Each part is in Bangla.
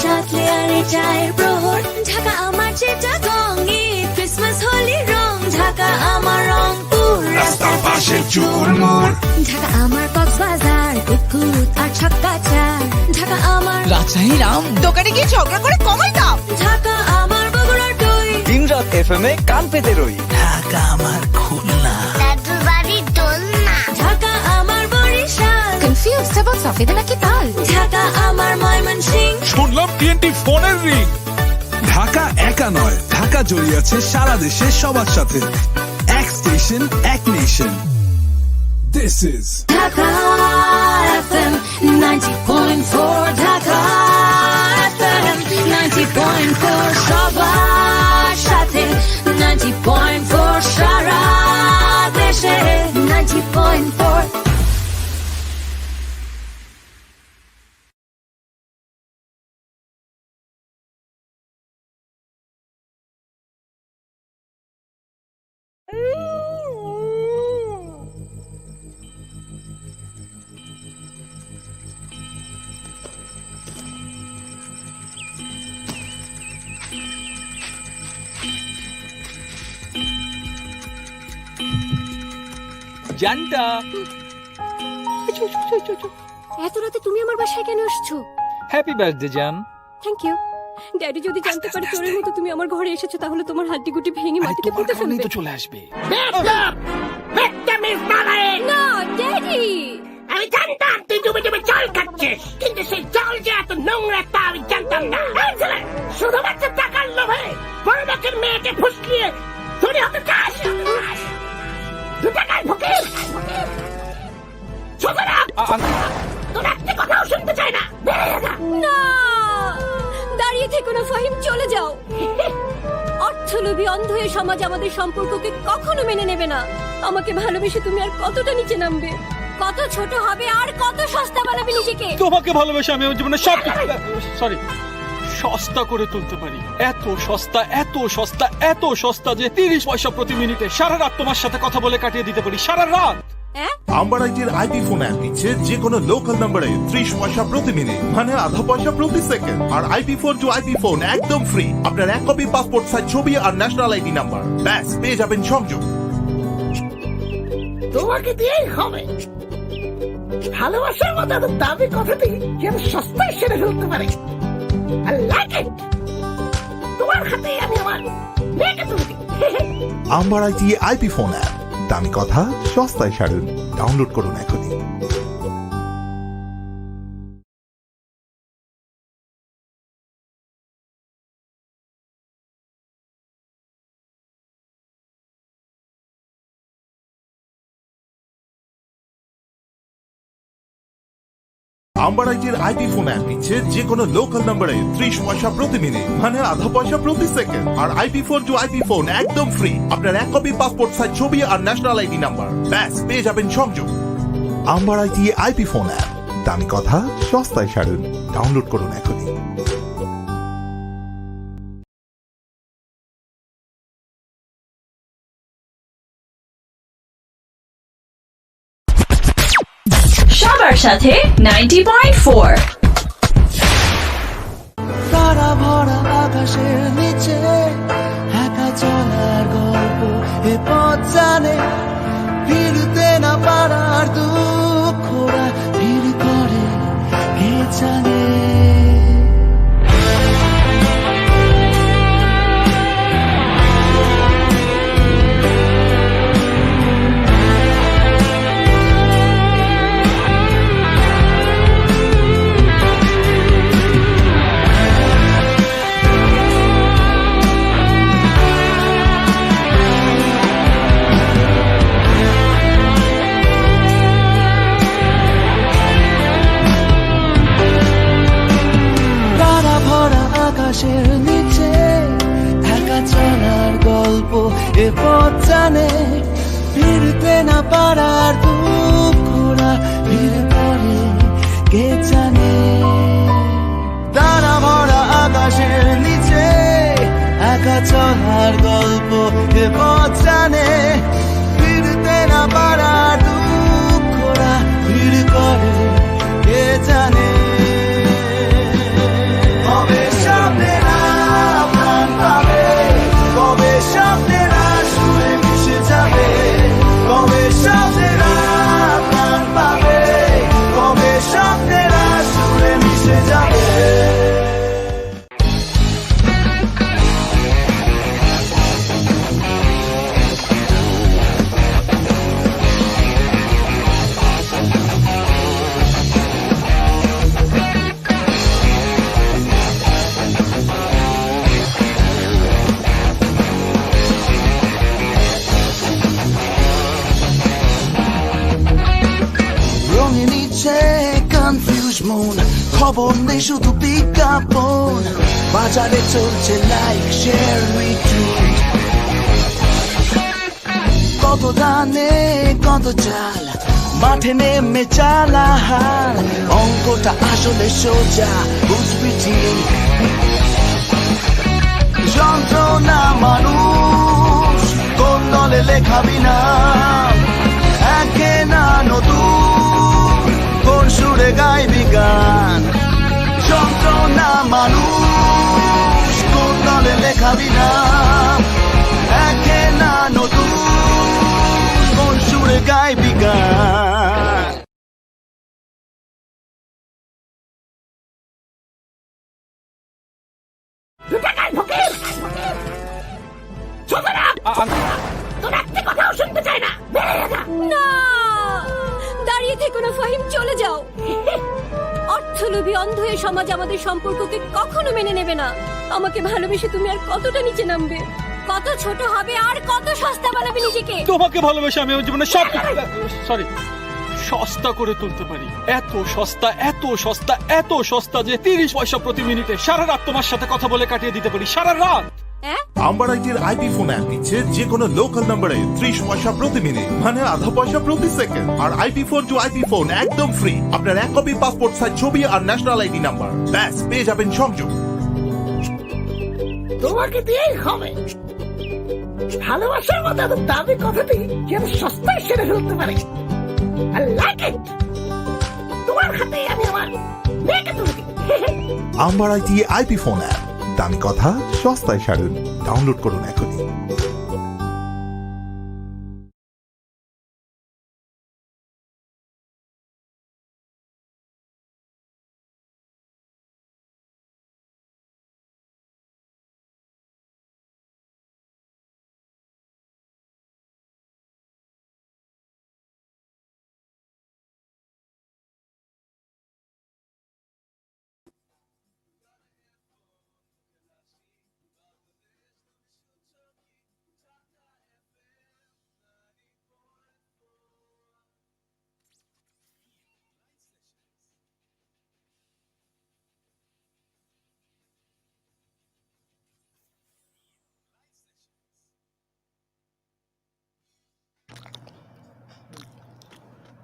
সাত লেয়ারে চায়ের প্রহর, ঢাকা আমার চিটাগং, ঈদ ক্রিসমাস হোলি রং, ঢাকা আমার রংপুর, রাস্তার পাশে চুরমুর, ঢাকা আমার কক্সবাজার, কুকুত আর ছক্কা চার, ঢাকা আমার রাজশাহী রাম দোকানে গিয়ে ঝগড়া করে কমাই দাম, ঢাকা আমার বগুড়ার দই, দিন রাত FM এ কান পেতে রই, ঢাকা আমার খুলনা, দাদুর বাড়ির দোলনা, ঢাকা আমার বরিশাল, কনফিউজড অ্যাবাউট সফিদা নাকি তাল, ঢাকা আমার ময়মনসিংহ, শুনলাম TNT ফোনের রিং। ঢাকা একা নয়, ঢাকা জড়িয়ে আছে সারা দেশে সবার সাথে। এক স্টেশন, এক nation. This is Dhaka FM 90.4, Dhaka FM 90.4, সবার সাথে 90.4, সারা দেশে 90.4। জানটা এত রাতে তুমি আমার বাসায় কেন আসছো? হ্যাপি বার্থডে জান। Thank you. ড্যাডি যদি জানতে পারে চোরের মতো তুমি আমার ঘরে এসেছো তাহলে তোমার হাড্ডি গুটি ভেঙে মাটিতে পুঁতে ফেলবে। তো চলে আসবে। না ড্যাডি, আমি জানতাম তুই ডুবে ডুবে জল খাচ্ছিস, কিন্তু সেই জল যে এত নোংরা তা আমি জানতাম না। শুধুমাত্র টাকার লোভে বড় লোকের মেয়েকে ফুসলিয়ে ধরে হতে চাস। দু টাকায় ফকির সুতরাং তোর একটা কথাও শুনতে চাই না। না দাঁড়িয়ে থেকো না ফাহিম, চলে যাও। অর্থলোভী অন্ধ এই সমাজ আমাদের সম্পর্ককে কখনো মেনে নেবে না। আমাকে ভালোবেসে তুমি আর কতটা নিচে নামবে, কত ছোট হবে আর কত সস্তা বানাবে নিজেকে। তোমাকে ভালোবেসে আমি আমার জীবনে সব সস্তা করে তুলতে পারি। এত সস্তা, এত সস্তা, এত সস্তা যে 30 পয়সা প্রতি মিনিটে সারা রাত তোমার সাথে কথা বলে কাটিয়ে দিতে পারি। সারা রাত। আম্বারাইটের আইপি ফোন অ্যাপ দিচ্ছে যে কোনো লোকাল নম্বরে 30 পয়সা প্রতি মিনিট, মানে আধা পয়সা প্রতি সেকেন্ড। আর IP phone to IP phone একদম ফ্রি। আপনার এক কপি পাসপোর্ট সাইজ ছবি আর ন্যাশনাল আইডি নাম্বার, ব্যাস পেয়ে যাবেন সংযোগ। তোমাকে দিয়েই হবে। ভালোবাসার মতো দামি কথাটি যেন সস্তায় সেরে ফেলতে পারে। I like it. তোমার হাতেই আমি আমার মেয়েকে তুলে দিই। আম্বারাইটি আইপি ফোন অ্যাপ, দামি কথা সস্তায় সারুন। ডাউনলোড করুন এখনই। আম্বারাইটের আইপি ফোন অ্যাপ দিচ্ছে যে কোনো লোকাল নম্বরে 30 পয়সা প্রতি মিনিট, মানে আধা পয়সা প্রতি সেকেন্ড। আর IP phone to IP phone একদম ফ্রি। আপনার এক কপি পাসপোর্ট সাইজ ছবি আর ন্যাশনাল আইডি নাম্বার, ব্যাস পেয়ে যাবেন সংযোগ। আম্বারাইটি আইপি ফোন অ্যাপ, দামি কথা সস্তায় সারুন। ডাউনলোড করুন এখনই। সবার সাথে 90.4। তারা ভরা আকাশের নিচে একা চলার গল্প, এ পথ জানে ফিরতে না পারার দুঃখরা ভিড় করে কে জানে। আকাশের নিচে একা চলার গল্প, এ পথ জানে ফিরতে না পারার দুঃখরা ভিড় করে কে জানে। তারা ভরা আকাশের নিচে একা চলার গল্প, এ পথ জানে ফিরতে না পারার দুঃখরা ভিড় করে কে জানে। হবে মন খবর নেই শুধু বিজ্ঞাপন বাজারে চলছে লাইক শেয়ার রিটুইট কত ধানে কত চাল মাঠে নেমে চালাহাল অঙ্কটা আসলে সোজা বুঝবি ঠিক যন্ত্রণা মানুষ কোন দলে লেখাবি না একে না নতুন কোন সুরে গাইবি গান যন্ত্রণা মানুষ কোন দলে লেখাবি না একে না নতুন কোন সুরে গাইবি গান টাকার ফকির ছোটরা তোর একটা কথাও শুনতে চাই না বেরিয়ে যা না দাঁড়িয়ে থেকো না ফাহিম চলে যাও অর্থলোভী অন্ধ এই সমাজ আমাদের সম্পর্ককে কখনো মেনে নেবে না আমাকে ভালোবেসে তুমি আর কতটা নিচে নামবে কত ছোট হবে আর কত সস্তা বানাবে নিজেকে তোমাকে ভালোবেসে আমি আমার জীবনে সব সরি সস্তা করে তুলতে পারি এত সস্তা এত সস্তা এত সস্তা যে 30 পয়সা প্রতি মিনিটে সারা রাত তোমার সাথে কথা বলে কাটিয়ে দিতে পারি সারা রাত আম্বারাইটের আইপি ফোন অ্যাপ দিচ্ছে যে কোনো লোকাল নম্বরে 30 পয়সা প্রতি মিনিট মানে আধা পয়সা প্রতি সেকেন্ড আর IP phone to IP phone একদম ফ্রি আপনার এক কপি পাসপোর্ট সাইজ ছবি আর ন্যাশনাল আইডি নাম্বার ব্যাস পেয়ে যাবেন সংযোগ তোমাকে দিয়েই হবে ভালোবাসার মতো এত দামি কথাটি যেন সস্তায় সেরে ফেলতে পারে I like it! তোমার হাতেই আমি আমার মেয়েকে তুলে দিই আম্বারাইটি আইপি ফোন অ্যাপ দামি কথা সস্তায় সারুন ডাউনলোড করুন এখনই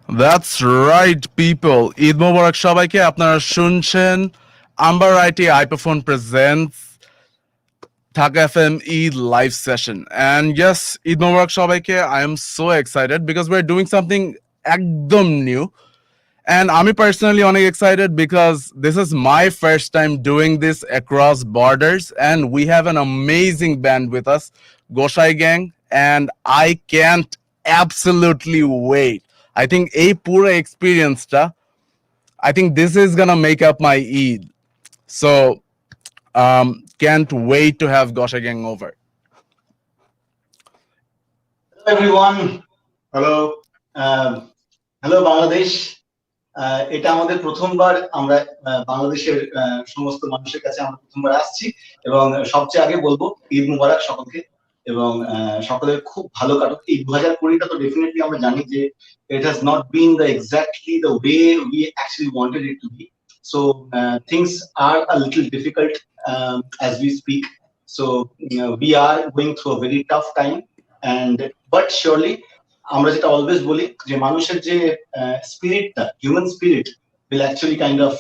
That's right, people. Eid Mubarak সবাইকে আপনারা শুনছেন Amber IT Hyperphone presents Dhaka FM Eid Live Session. And yes, Eid Mubarak সবাইকে I am so excited because we're doing something একদম new. And I'm personally only excited because this is my first time doing this across borders and we have an amazing band with us, Goshai Gang, and I can't absolutely wait. I think a pura experience I think this is gonna make up my Eid. So can't wait to have Goshai Gang over. Hello everyone. Hello. Hello Bangladesh. এটা আমাদের প্রথমবার আমরা বাংলাদেশের সমস্ত মানুষের কাছে আমরা প্রথমবার আসছি এবং সবচেয়ে আগে বলবো ঈদ মুবারক সকলকে এবং সকলের খুব ভালো কাটুক এই 2020টা তো ডেফিনেটলি আমরা জানি যে it has not been exactly the way we actually wanted it to be so things are a little difficult as we speak so we are going through a very tough time and but surely আমরা যেটা অলওয়েজ বলি যে মানুষের যে স্পিরিটটা human spirit will actually kind of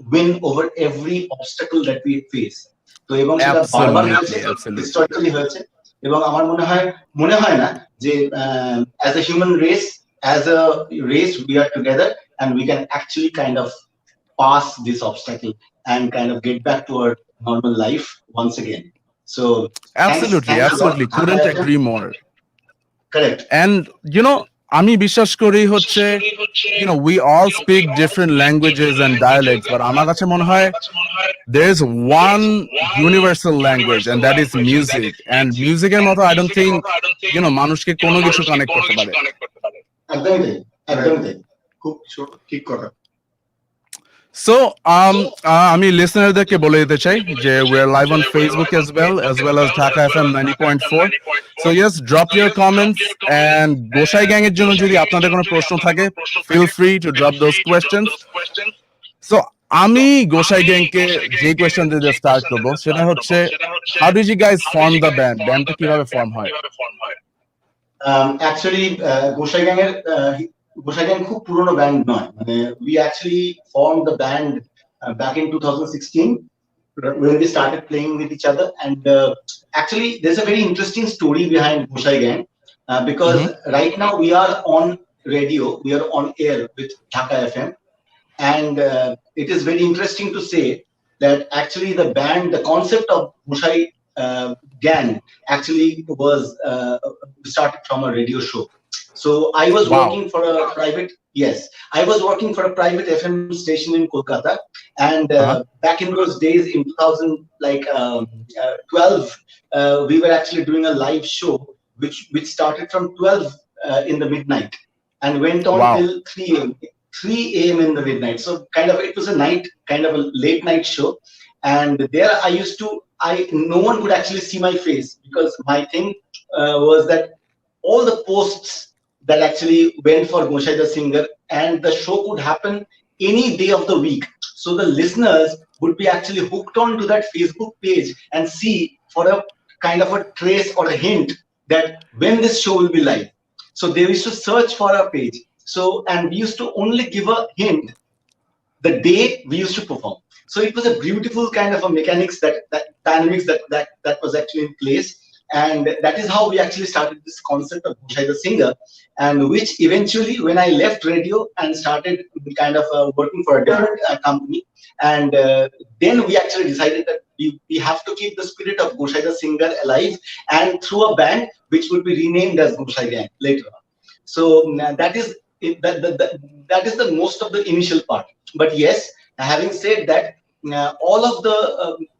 win over every obstacle that we face তো এবং সেটা বারবার হয়েছে হিস্টোরিক্যালি হয়েছে এবং আমার মনে হয় না যে as a human race as a race we are together and we can actually kind of pass this obstacle and kind of get back to our normal life once again so absolutely couldn't agree more. Correct. And you know আমি বিশ্বাস করি হচ্ছে you know we all speak different languages and dialects but আমার কাছে মনে হয় there is one universal language and that is music and music এর মতো I don't think you know মানুষকে কোনো কিছু কানেক্ট করতে পারে একদমই খুব ঠিক কথা So আমি লিসনারদেরকে বলে দিতে চাই যে we are live on Facebook as well as Dhaka FM 90.4 so yes drop your comments and Goshai Gang এর জন্য যদি আপনাদের কোনো প্রশ্ন থাকে feel free to drop those questions so আমি গোসাই গ্যাংকে যে কোয়েশ্চেন দিয়ে স্টার্ট করবো সেটা হচ্ছে, how did you guys form the band? ব্যান্ডটা কিভাবে ফর্ম হয়? অ্যাকচুয়ালি গোসাই গ্যাং খুব পুরনো ব্যান্ড নয়, মানে we actually formed the band back in 2016 when we started playing with each other. And actually there's a very interesting story behind Goshai Gang, because right now we are on radio, we are on air with Dhaka FM. And it is very interesting to say that actually the band, the concept of Goshai Gang actually was started from a radio show. So I was working for a private, yes, I was working for a private FM station in Kolkata. And back in those days in 2012, we were actually doing a live show which started from 12 in the midnight and went on till 3 a.m. in the midnight. So kind of, it was a night, kind of a late night show. And there no one could actually see my face, because my thing was that all the posts that actually went for Goshai the singer, and the show could happen any day of the week. So the listeners would be actually hooked on to that Facebook page and see for a kind of a trace or a hint that when this show will be live. So they used to search for our page. So, and we used to only give a hint the day we used to perform. So it was a beautiful kind of a mechanics, that dynamics that was actually in place. And that is how we actually started this concept of Goshai the singer, and which eventually, when I left radio and started kind of working for a different company, and then we actually decided that we have to keep the spirit of Goshai the singer alive, and through a band which would be renamed as Goshai Gang later on. So that is that is the most of the initial part. But yes, having said that, all of the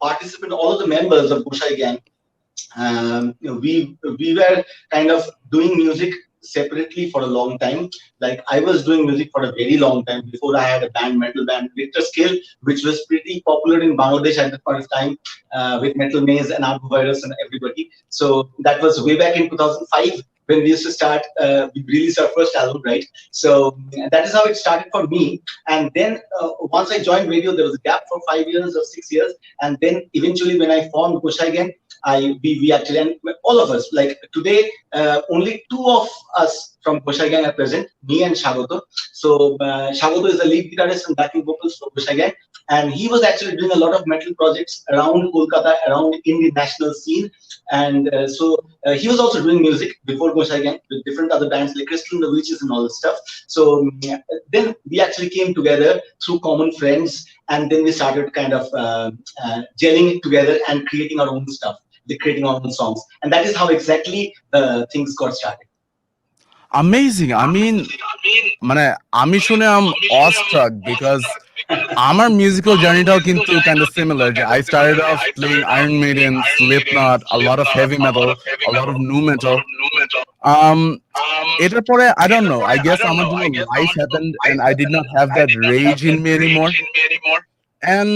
participants, all of the members of Goshai Gang, we were kind of doing music separately for a long time. Like I was doing music for a very long time before I had a band, metal band, Victor Scale, which was pretty popular in Bangladesh at that point of time, with Metal Maze and Arbo Virus and everybody. So that was way back in 2005 when we used to start. We released our first album, right? So that is how it started for me. And then once I joined radio, there was a gap for 5 years or 6 years, and then eventually when I formed Goshai Gang, we actually, and all of us, like today, only 2 of us from Goshai Gang are present, me and Shagoto. So Shagoto is the lead guitarist and backing vocals for Goshai Gang, and he was actually doing a lot of metal projects around Kolkata, around Indian national scene. And so he was also doing music before Goshai Gang with different other bands like Crystal and the Witches and all that stuff. So then we actually came together through common friends, and then we started kind of gelling it together and creating our own stuff, creating our own songs. And that is how exactly things got started. Amazing. I mean, মানে আমি শুনে I'm awestruck because আমার মিউজিক্যাল জার্নিটাও কিন্তু kind of similar. I started off playing Iron Maiden, Slipknot, a lot of heavy metal, a lot of nu metal. এটার পরে I don't know, I guess আমার জন্য life happened and I did not have that rage in me anymore. And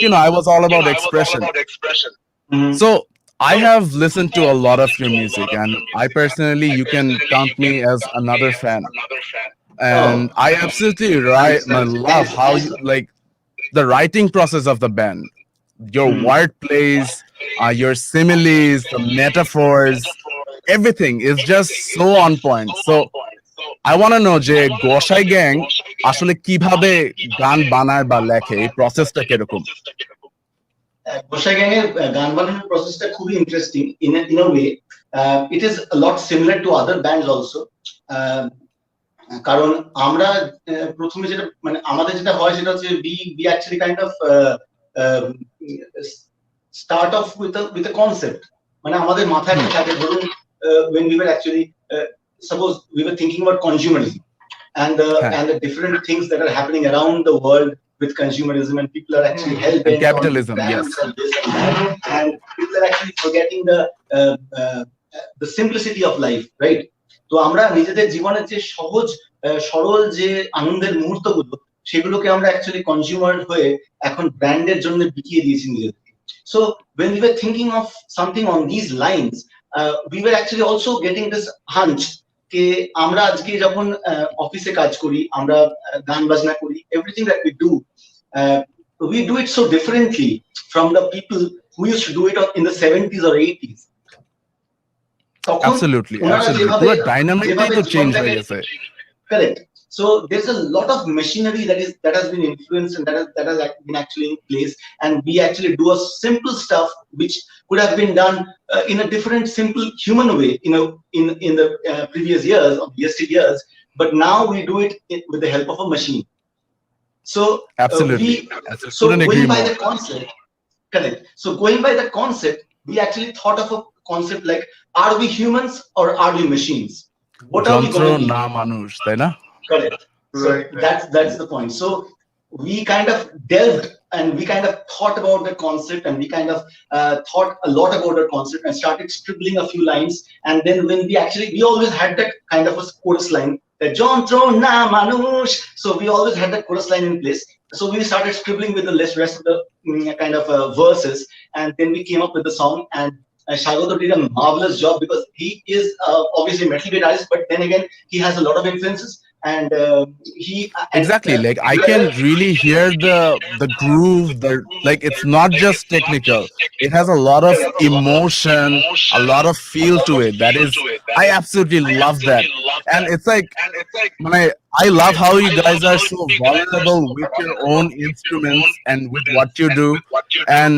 you know, I was all about expression. So I have listened to a lot of your music, and I personally, you can count me as another fan. And I absolutely love how you, like, the writing process of the band, your word plays, your similes, the metaphors, everything is just so on point. So I want to know, যে Goshai Gang আসলে কিভাবে গান বানায় বা লেখে, এই প্রসেসটা কিরকম? Goshai Gang এর গান বানানোর প্রসেসটা খুবই interesting in a way. It is a lot similar to other bands also. কারণ আমরা প্রথমে যেটা, মানে আমাদের যেটা হয় সেটা হচ্ছে we actually kind of start off with a concept. মানে আমাদের মাথায় থাকে, ধরুন when we were actually suppose we were thinking about consumerism and the different things that are happening around the world with consumerism, and people are actually helping capitalism, yes, and this and that, and people are actually forgetting the simplicity of life, right? তো আমরা নিজেদের জীবনের যে সহজ সরল যে আনন্দের মুহূর্তগুলো, সেগুলোকে আমরা অ্যাকচুয়ালি কনজিউমার হয়ে এখন ব্র্যান্ডের জন্য বিকিয়ে দিয়েছি নিজেদেরকে। So when we were thinking of something on these lines, we were actually also getting this hunch কে আমরা আজকে যখন অফিসে কাজ করি, আমরা গান বাজনা করি, everything that we do, we do it so differently from the people who used to do it in the 70s or 80s. তখন Absolutely, ওনারা absolutely. যেভাবে পুরো ডাইনামিকটাই তো চেঞ্জ হয়ে গেছে। correct. So there's a lot of machinery that has been influenced and that has been actually in place, and we actually do a simple stuff which could have been done in a different, simple human way, in the previous years or yesteryears, but now we do it with the help of a machine. So Absolutely. so Couldn't going agree by more. the concept, correct. So going by the concept, we actually thought of a concept like, are we humans or are we machines? What are we যন্ত্র going to be? না মানুষ, তাই না? Correct. So that's the point. So we kind of delved and we kind of thought about the concept, and we kind of thought a lot about the concept and started scribbling a few lines. And then when we always had that kind of a chorus line, that Jontro na manush. So we always had that chorus line in place. So we started scribbling with the rest of the kind of verses, and then we came up with the song. And Shagoto did a marvelous job, because he is obviously a metal guitarist, but then again he has a lot of influences. And Exactly, like I can really hear the groove, like it's not just technical, it has a lot of emotion, a lot of feel to it. That is, I absolutely love that. And it's like, I love how you guys are so vulnerable with your own instruments and with what you do, and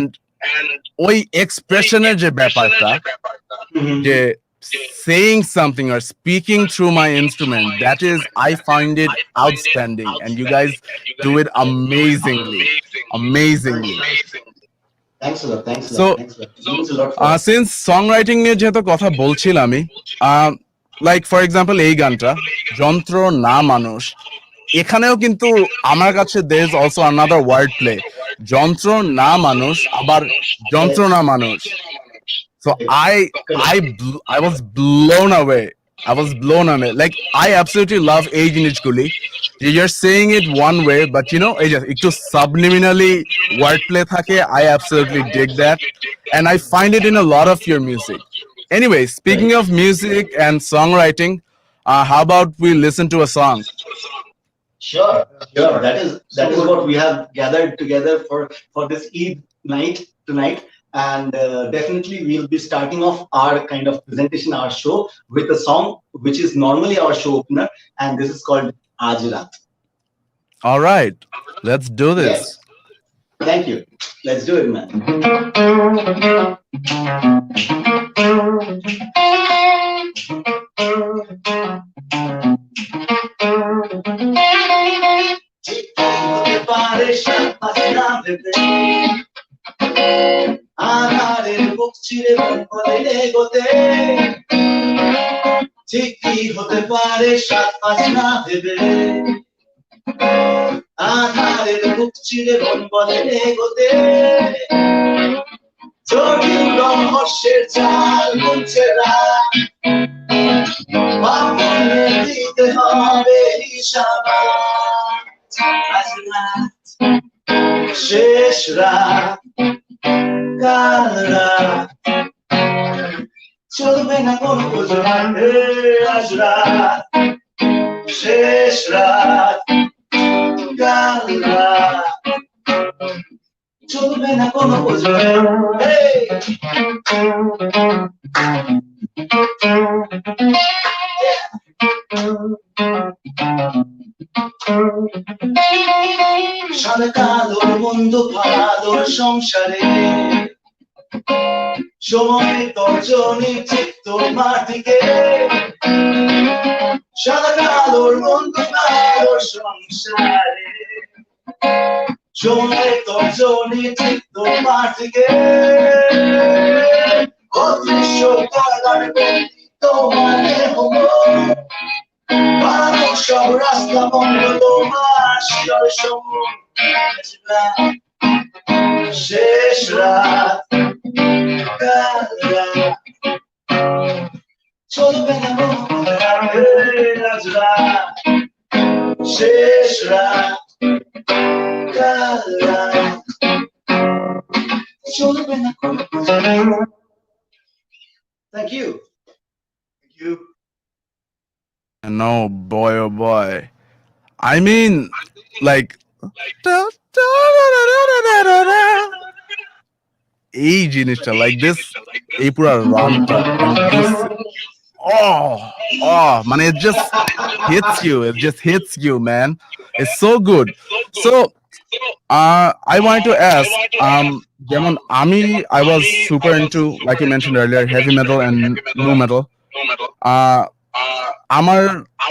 ওই এক্সপ্রেশনের যে ব্যাপারটা, যে saying something or speaking through my instrument, that is, I find it outstanding, and you guys do it amazingly. Thanks a lot. So, Thanks a lot. It means a lot for us. since songwriting নিয়ে যেহেতু কথা বলছিলামই, like for example এই গানটা যন্ত্র না মানুষ, এখানেও কিন্তু আমার কাছে there is also another word play. যন্ত্র না মানুষ আবার যন্ত্র না মানুষ. So I was blown away. Like I absolutely love এই জিনিসগুলি. You're saying it one way, but এই যে একটু subliminally wordplay থাকে. I absolutely dig that, and I find it in a lot of your music. Anyway, speaking of music and songwriting, how about we listen to a song? Sure. That is what we have gathered together for this Eid night tonight. And definitely we'll be starting off our kind of presentation, our show, with a song which is normally our show opener, and this is called Aaj Raat. All right, let's do this. Yes. Thank you. Let's do it, man. আধারের বুক চিরে মন বলে এগোতে, ঠিক কি হতে পারে 7-5 না ভেবে, আধারের বুক চিরে মন বলে এগোতে, জটিল রহস্যের জাল বুনছে রাত, মনে দিতে হবে হিসাব। আজ রাত, শেষ রাত, কাল রাত, চলবে না কোনো অজুহাত। আজ রাত, শেষ রাত, কাল রাত, চলবে না কোনো অজুহাত। সাদা কালোর মন্দ ভালোর সংসারে, সময় তর্জনী চিত্ত মাটিকে, সাদা কালোর মন্দ ভালোর সংসারে, সময় তর্জনী চিত্ত মাটিকে, অদৃশ্য কালার তোমার হলো, বানানো সব রাস্তা বন্ধ তোমার শিরর সমূহ। শেষ রাত, কাল রাত, চলবে না আজ রাত, শেষ রাত, কাল রাত, চলবে না। Thank you. No, boy, oh boy. I mean, like এই জিনিসটা লাইক দিস এই পুরো রানটা when you oh man, it just hits you man. It's so good. So I wanted to ask যেমন আমি I was super into, like you mentioned earlier, heavy metal and nu metal. uh আমার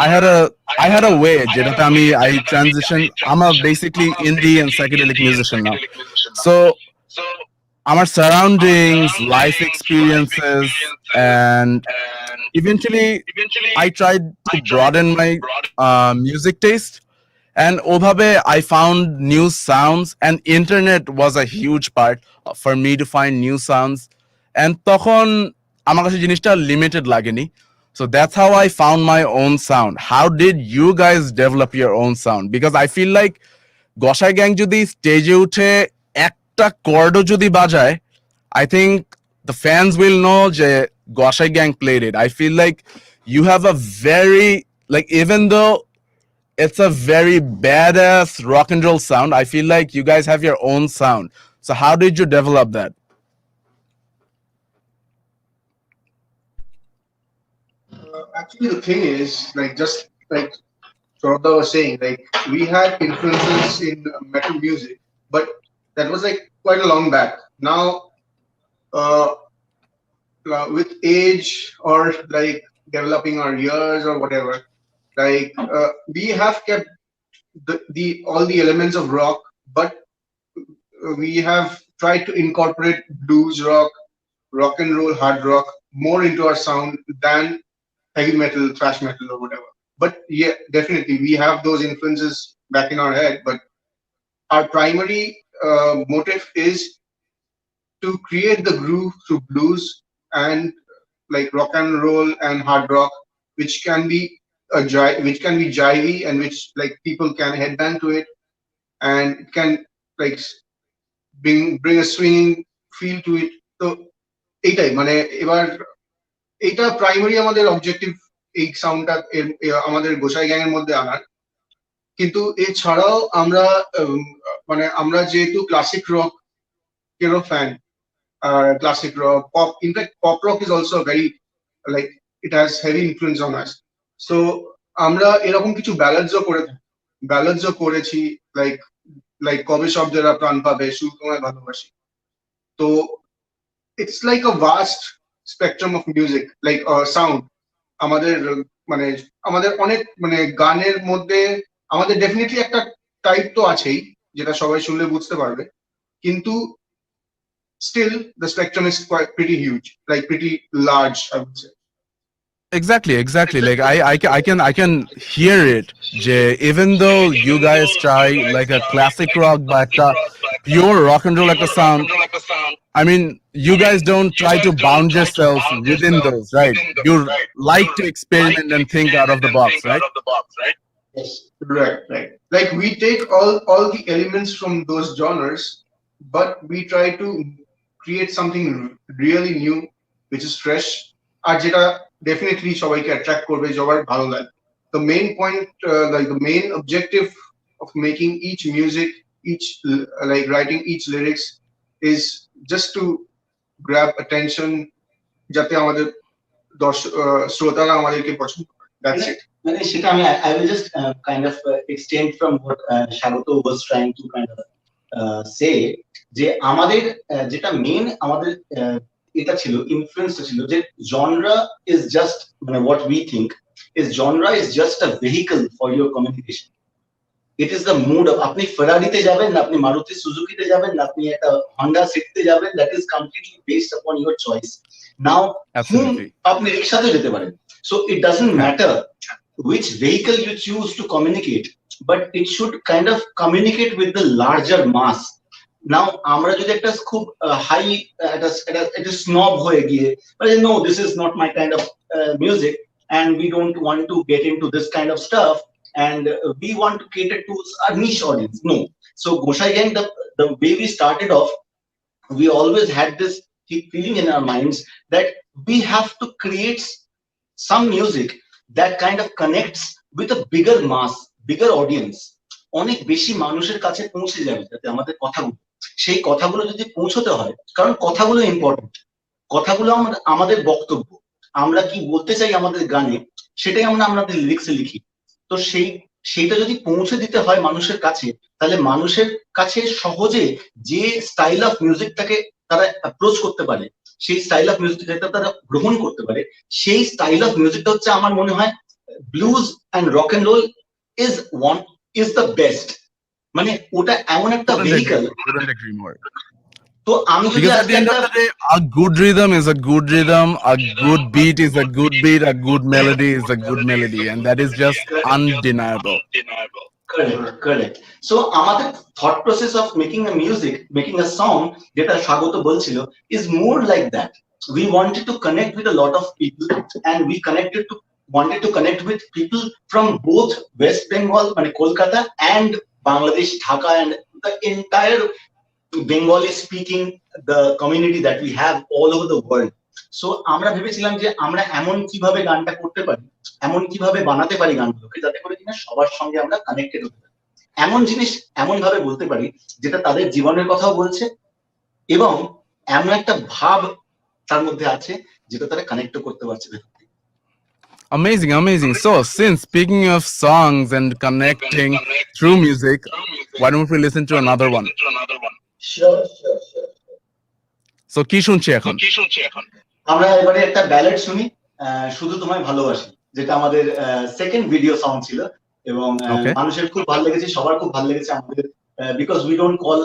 I had a way যেটাতে I transition. I'm a basically indie and psychedelic musician now. So our surroundings, life experiences, and eventually I tried to broaden my music taste. And ওভাবে I found new sounds, and internet was a huge part for me to find new sounds. And তখন আমার কাছে জিনিসটা limited লাগেনি. So that's how I found my own sound. How did you guys develop your own sound? Because I feel like Goshai Gang যদি স্টেজে উঠে একটা কর্ডও যদি বাজায়, I think the fans will know যে Goshai Gang played it. I feel like you have a very, like, even though it's a very badass rock and roll sound, I feel like you guys have your own sound. So how did you develop that? Actually, the thing is, like, just like Shraddha was saying, like, we had influences in metal music, but that was like quite a long back. Now, with age or like developing our ears or whatever, like we have kept the all the elements of rock, but we have tried to incorporate blues rock, rock and roll, hard rock more into our sound than heavy metal, thrash metal, or whatever. But yeah, definitely we have those influences back in our head. But our primary motive is to create the groove through blues and like rock and roll and hard rock, which can be which can be jivey and which like people can headbang to it, and it can like bring a swinging feel to it. So এইটাই মানে এবার এটা প্রাইমারি আমাদের অবজেক্টিভ, এই সাউন্ডটা আমাদের গোসাই গ্যাং এর মধ্যে আনার। কিন্তু এছাড়াও আমরা মানে আমরা যেহেতু ক্লাসিক রক এরও fan, classic rock, pop. In fact, pop rock is also very like it has heavy influence on us. So আমরা এরকম কিছু ব্যালাডসও করেছি, লাইক কবে শব্দেরা প্রাণ পাবে, শুধু তোমায় ভালোবাসি। তো it's like a vast spectrum of music, like sound. আমাদের মানে আমাদের অনেক মানে গানের মধ্যে আমাদের ডেফিনেটলি একটা টাইপ তো আছেই, যেটা সবাই শুনলে বুঝতে পারবে, কিন্তু still the spectrum is quite pretty huge, like pretty large, I would say. Exactly. Like I can hear it. Even though you guys try like a classic rock, but pure rock and roll like a sound. I mean, you guys don't try to bound yourselves within those, right? You like to experiment and think out of the box, right? Yes, right. Like we take all the elements from those genres, but we try to create something really new, which is fresh, আর যেটা definitely সবাইকে attract করবে, সবার ভালো লাগে. The main point, like the main objective of making each music, like writing each lyrics, is just to grab attention, যাতে আমাদের শ্রোতারা আমাদেরকে পছন্দ করে. That's it. মানে সেটা I will just kind of extend from what Shagoto was trying to kind of say, যে আমাদের যেটা মেন আমাদের এটা ছিল, ইনফ্লুয়েন্সটা ছিল যে জনরা ইজ জাস্ট মানে what we think is genre is just a vehicle for your communication. It is the mood of, আপনি ফেরারিতে যাবেন না আপনি মারুতি সুজুকিতে যাবেন না আপনি একটা হন্ডা সিটিতে যাবেন, that is completely based upon your choice. Now আপনি রিক্সাতে যেতে পারেন, so it doesn't matter which vehicle you choose to communicate, but it should kind of communicate with the larger mass. Now আমরা যদি একটা খুব হাই একটা স্নব হয়ে গিয়ে no, this is not my kind of music and we don't want to get into this kind of stuff and we want to cater to a niche audience. No. So Goshai Gang, the way we started off, we always had this feeling in our minds that we have to create some music that kind of connects with a bigger mass, bigger audience. অনেক বেশি মানুষের কাছে পৌঁছে যাবে, যাতে আমাদের কথাগুলো, সেই কথাগুলো যদি পৌঁছতে হয়, কারণ কথাগুলো ইম্পর্টেন্ট, কথাগুলো আমাদের বক্তব্য, আমরা কি বলতে চাই আমাদের গানে, সেটাই আমরা আমাদের লিরিক্সে লিখি। তো সেইটা যদি পৌঁছে দিতে হয় মানুষের কাছে, তাহলে মানুষের কাছে সহজে যে স্টাইল অফ মিউজিকটাকে তারা অ্যাপ্রোচ করতে পারে, সেই স্টাইল অফ মিউজিকটা তারা গ্রহণ করতে পারে, সেই স্টাইল অফ মিউজিকটা হচ্ছে আমার মনে হয় blues and rock and roll is the best. মানে ওটা এমন একটা ভেহিকল। Couldn't agree more. তো আমি যদি Because at আজকে the end of একটা the day, a good rhythm is a good rhythm, a good beat is a good beat, a good melody is a good melody, and that is just undeniable. Correct. So আমাদের thought process of making a music, making a song, যেটা স্বাগত বলছিল, is more like that. We wanted to connect with a lot of people, and we wanted to connect with people from both West Bengal, মানে Kolkata, and Bangladesh, Dhaka, and the entire Bengali speaking the community that we have all over the world. So আমরা ভেবেছিলাম যে আমরা এমন কিভাবে গানটা করতে পারি, এমন কিভাবে বানাতে পারি গানগুলোকে, যাতে করে কিনা সবার সঙ্গে আমরা কানেক্টেড হতে পারি, এমন জিনিস এমন ভাবে বলতে পারি যেটা তাদের জীবনের কথাও বলছে, এবং এমন একটা ভাব তার মধ্যে আছে যেটা তারা কানেক্ট করতে পারছে। Amazing, amazing. So, since speaking of songs and connecting through music, why don't we listen to another one? Sure. So, কি শুনছি এখন? আমরা এবারে একটা ব্যালেড শুনি, শুধু তোমায় ভালোবাসি, যেটা আমাদের সেকেন্ড ভিডিও সং ছিল, এবং মানুষের খুব ভালো লেগেছে, সবার খুব ভালো লেগেছে আমাদের, because we don't call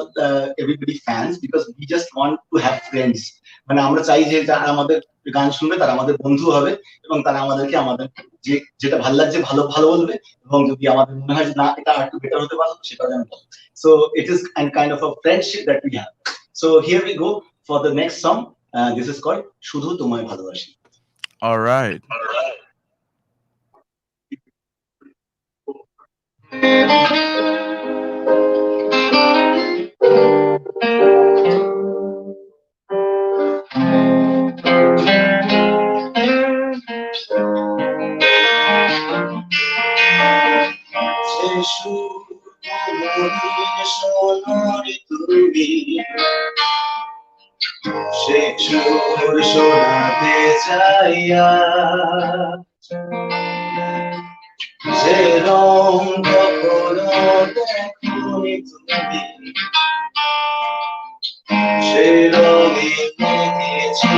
everybody fans, because we just want to have friends. মানে আমরা চাই যে যারা আমাদের গান শুনবে তারা আমাদের বন্ধু হবে, এবং তারা আমাদেরকে আমাদের যেটা ভালো লাগছে ভালো বলবে, এবং যদি আমাদের মনে হয় যে না এটা আর একটু বেটার হতে পারতো সেটাও যেন বলবে। So it is kind of a friendship that we have. So here we go for the next song. This is called শুধু তোমায় ভালোবাসি. All right. সে সুর শোনাতে চাইয়া, যে রং কখনো দেখোনি তুমি, সে রঙে মেতেছি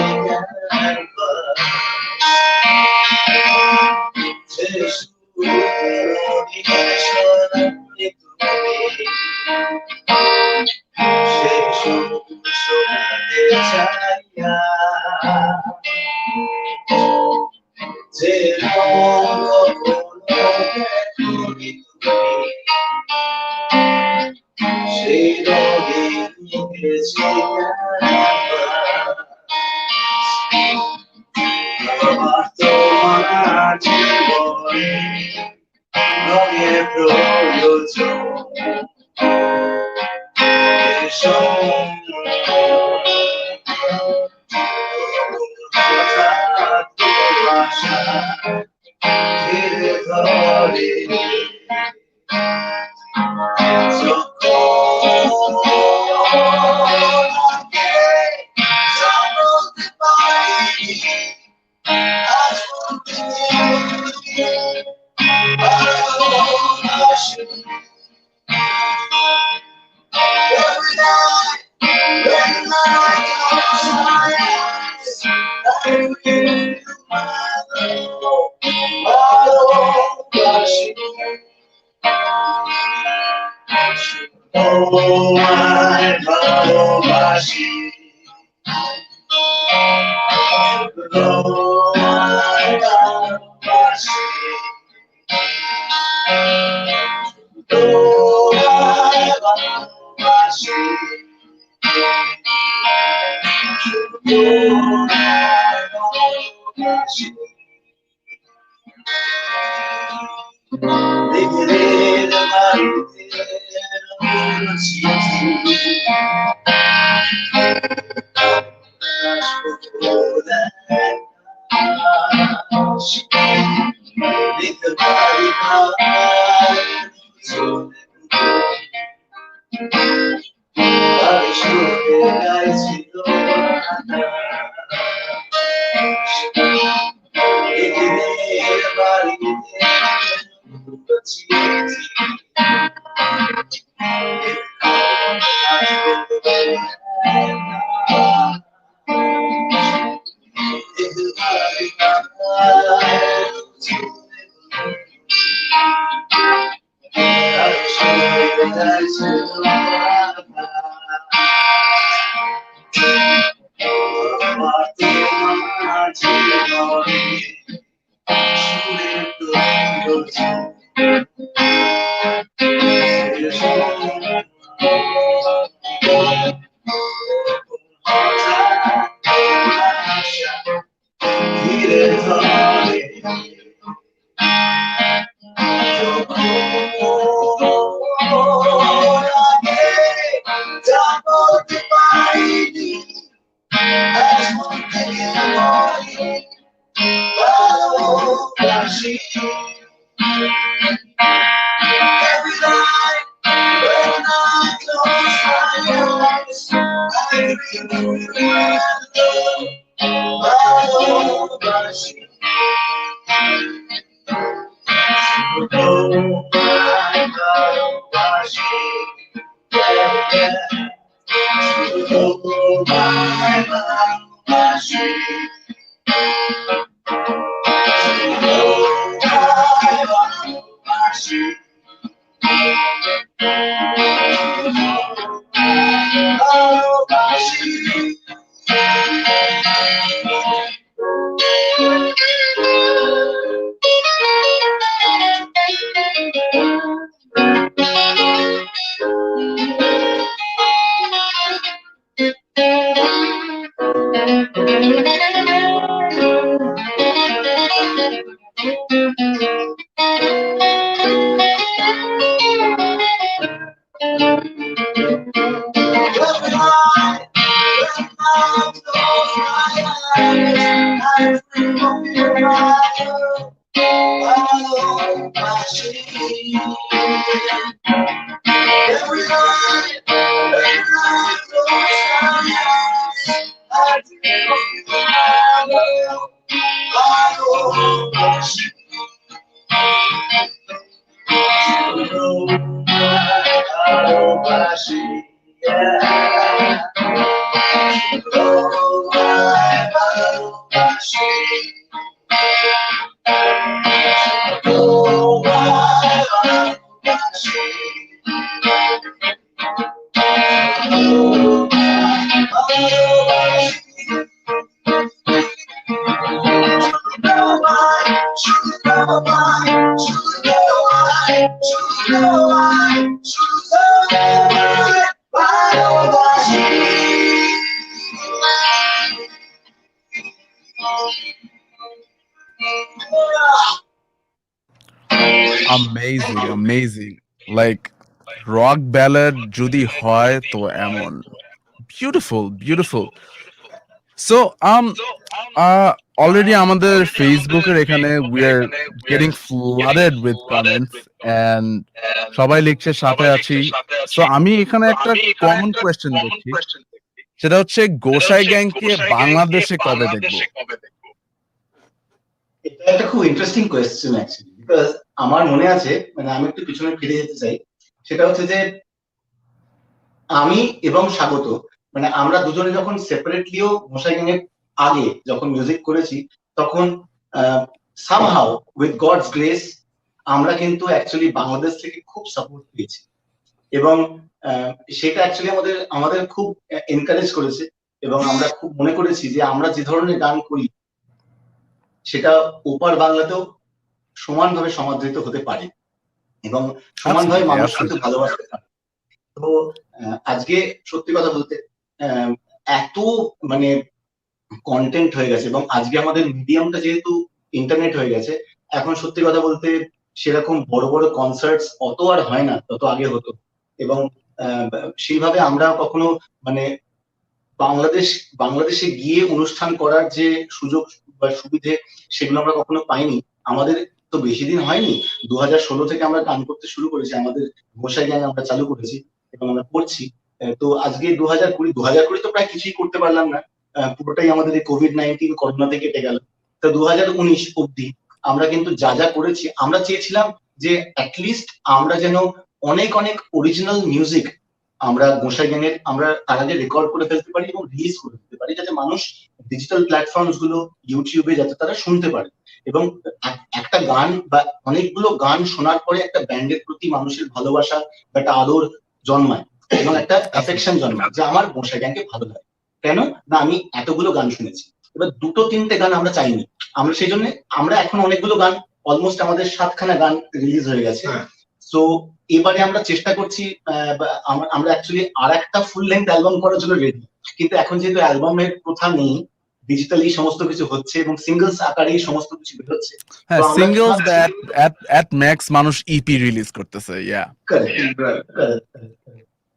একবার, যে সুর শোনাতে তুমি, সে সুর শোনাতে চাইয়া, যে রং কখনো দেখোনি তুমি, সেই রঙে মেতেছি একবার। আমার তোমার জীবনে রঙের প্রয়োজন, ধীরে ধরে তোমায় ভালোবাসি, তোমায় ভালোবাসি, তোমায় ভালোবাসি, তোমায় ভালোবাসি। দিনের বাড়িতে Amazing, amazing. Like rock ballad যদি হয় তো এমন বিউটিফুল বিউটিফুল সো অলরেডি আমাদের ফেসবুকের এখানে we are getting flooded with comments and সবাই লিখছে সাথে আছি সো আমি এখানে একটা কমন কোয়েশ্চেন দেখছি সেটা হচ্ছে গোসাই গ্যাংকে বাংলাদেশে কবে দেখবো এটা একটা খুব ইন্টারেস্টিং কোয়েশ্চেন অ্যাকচুয়ালি বিকজ আমার মনে আছে মানে আমি একটু পিছনে ফিরে যেতে চাই সেটা হচ্ছে যে আমি এবং স্বাগত মানে আমরা দুজনে যখন সেপারেটলিও গোসাই গ্যাং এর আগে যখন মিউজিক করেছি তখন সামহাউ উইথ গডস গ্রেস আমরা কিন্তু অ্যাকচুয়ালি বাংলাদেশ থেকে খুব সাপোর্ট পেয়েছি এবং সেটা অ্যাকচুয়ালি আমাদের খুব এনকারেজ করেছে এবং আমরা খুব মনে করেছি যে আমরা যে ধরনের গান করি সেটা ওপার বাংলাতেও সমানভাবে সমাদৃত হতে পারে এবং সমানভাবে মানুষ কিন্তু ভালোবাসতে পারে তো আজকে সত্যি কথা বলতে এত মানে কন্টেন্ট হয়ে গেছে এবং আজকে আমাদের মিডিয়ামটা যেহেতু ইন্টারনেট হয়ে গেছে এখন সত্যি কথা বলতে সেরকম বড় বড় কনসার্টস অত আর হয় না তত আগে হতো এবং সেইভাবে আমরা কখনো মানে বাংলাদেশে গিয়ে অনুষ্ঠান করার যে সুযোগ বা সুবিধে সেগুলো আমরা কখনো পাইনি আমাদের তো বেশি দিন হয়নি 2016 থেকে আমরা গান করতে শুরু করেছি আমাদের গোসাই গ্যাং আমরা চালু করেছি এবং আমরা করছি তো আজকে 2020 তো প্রায় কিছুই করতে পারলাম না পুরোটাই আমাদের এই COVID-19 করোনা থেকে কেটে গেল তো 2019 অব্দি আমরা কিন্তু যা যা করেছি আমরা চেয়েছিলাম যে অ্যাটলিস্ট আমরা যেন অনেক অনেক অরিজিনাল মিউজিক আমরা গোসাই গ্যাংয়ের আমরা তার আগে রেকর্ড করে ফেলতে পারি এবং রিলিজ করে দিতে পারি, যাতে মানুষ ডিজিটাল প্ল্যাটফর্মস গুলো ইউটিউবে যাতে তারা শুনতে পারে। এবং একটা গান বা অনেকগুলো গান শোনার পরে একটা ব্যান্ডের প্রতি মানুষের ভালোবাসা বা একটা আদর জন্মায় এবং একটা অ্যাফেকশন জন্মায় যে আমার গোসাই গ্যাংকে ভালো লাগে। কেন না, আমি এতগুলো গান শুনেছি। এবার দুটো তিনটে গান আমরা চাইনি, আমরা সেই জন্য আমরা এখন অনেকগুলো গান, অলমোস্ট আমাদের 7খানা গান রিলিজ হয়ে গেছে। সো এবারে আমরা চেষ্টা করছি, আমরা অ্যাকচুয়ালি আর একটা ফুল লেন্থ অ্যালবাম করার জন্য রেডি, কিন্তু এখন যেহেতু অ্যালবামের প্রথা নেই, ডিজিটালি সমস্ত কিছু হচ্ছে এবং সিঙ্গলস আকারেই সমস্ত কিছু বেরোচ্ছে। হ্যাঁ, সিঙ্গলস এট ম্যাক্স মানুষ ইপি রিলিজ করতেছে। ইয়া,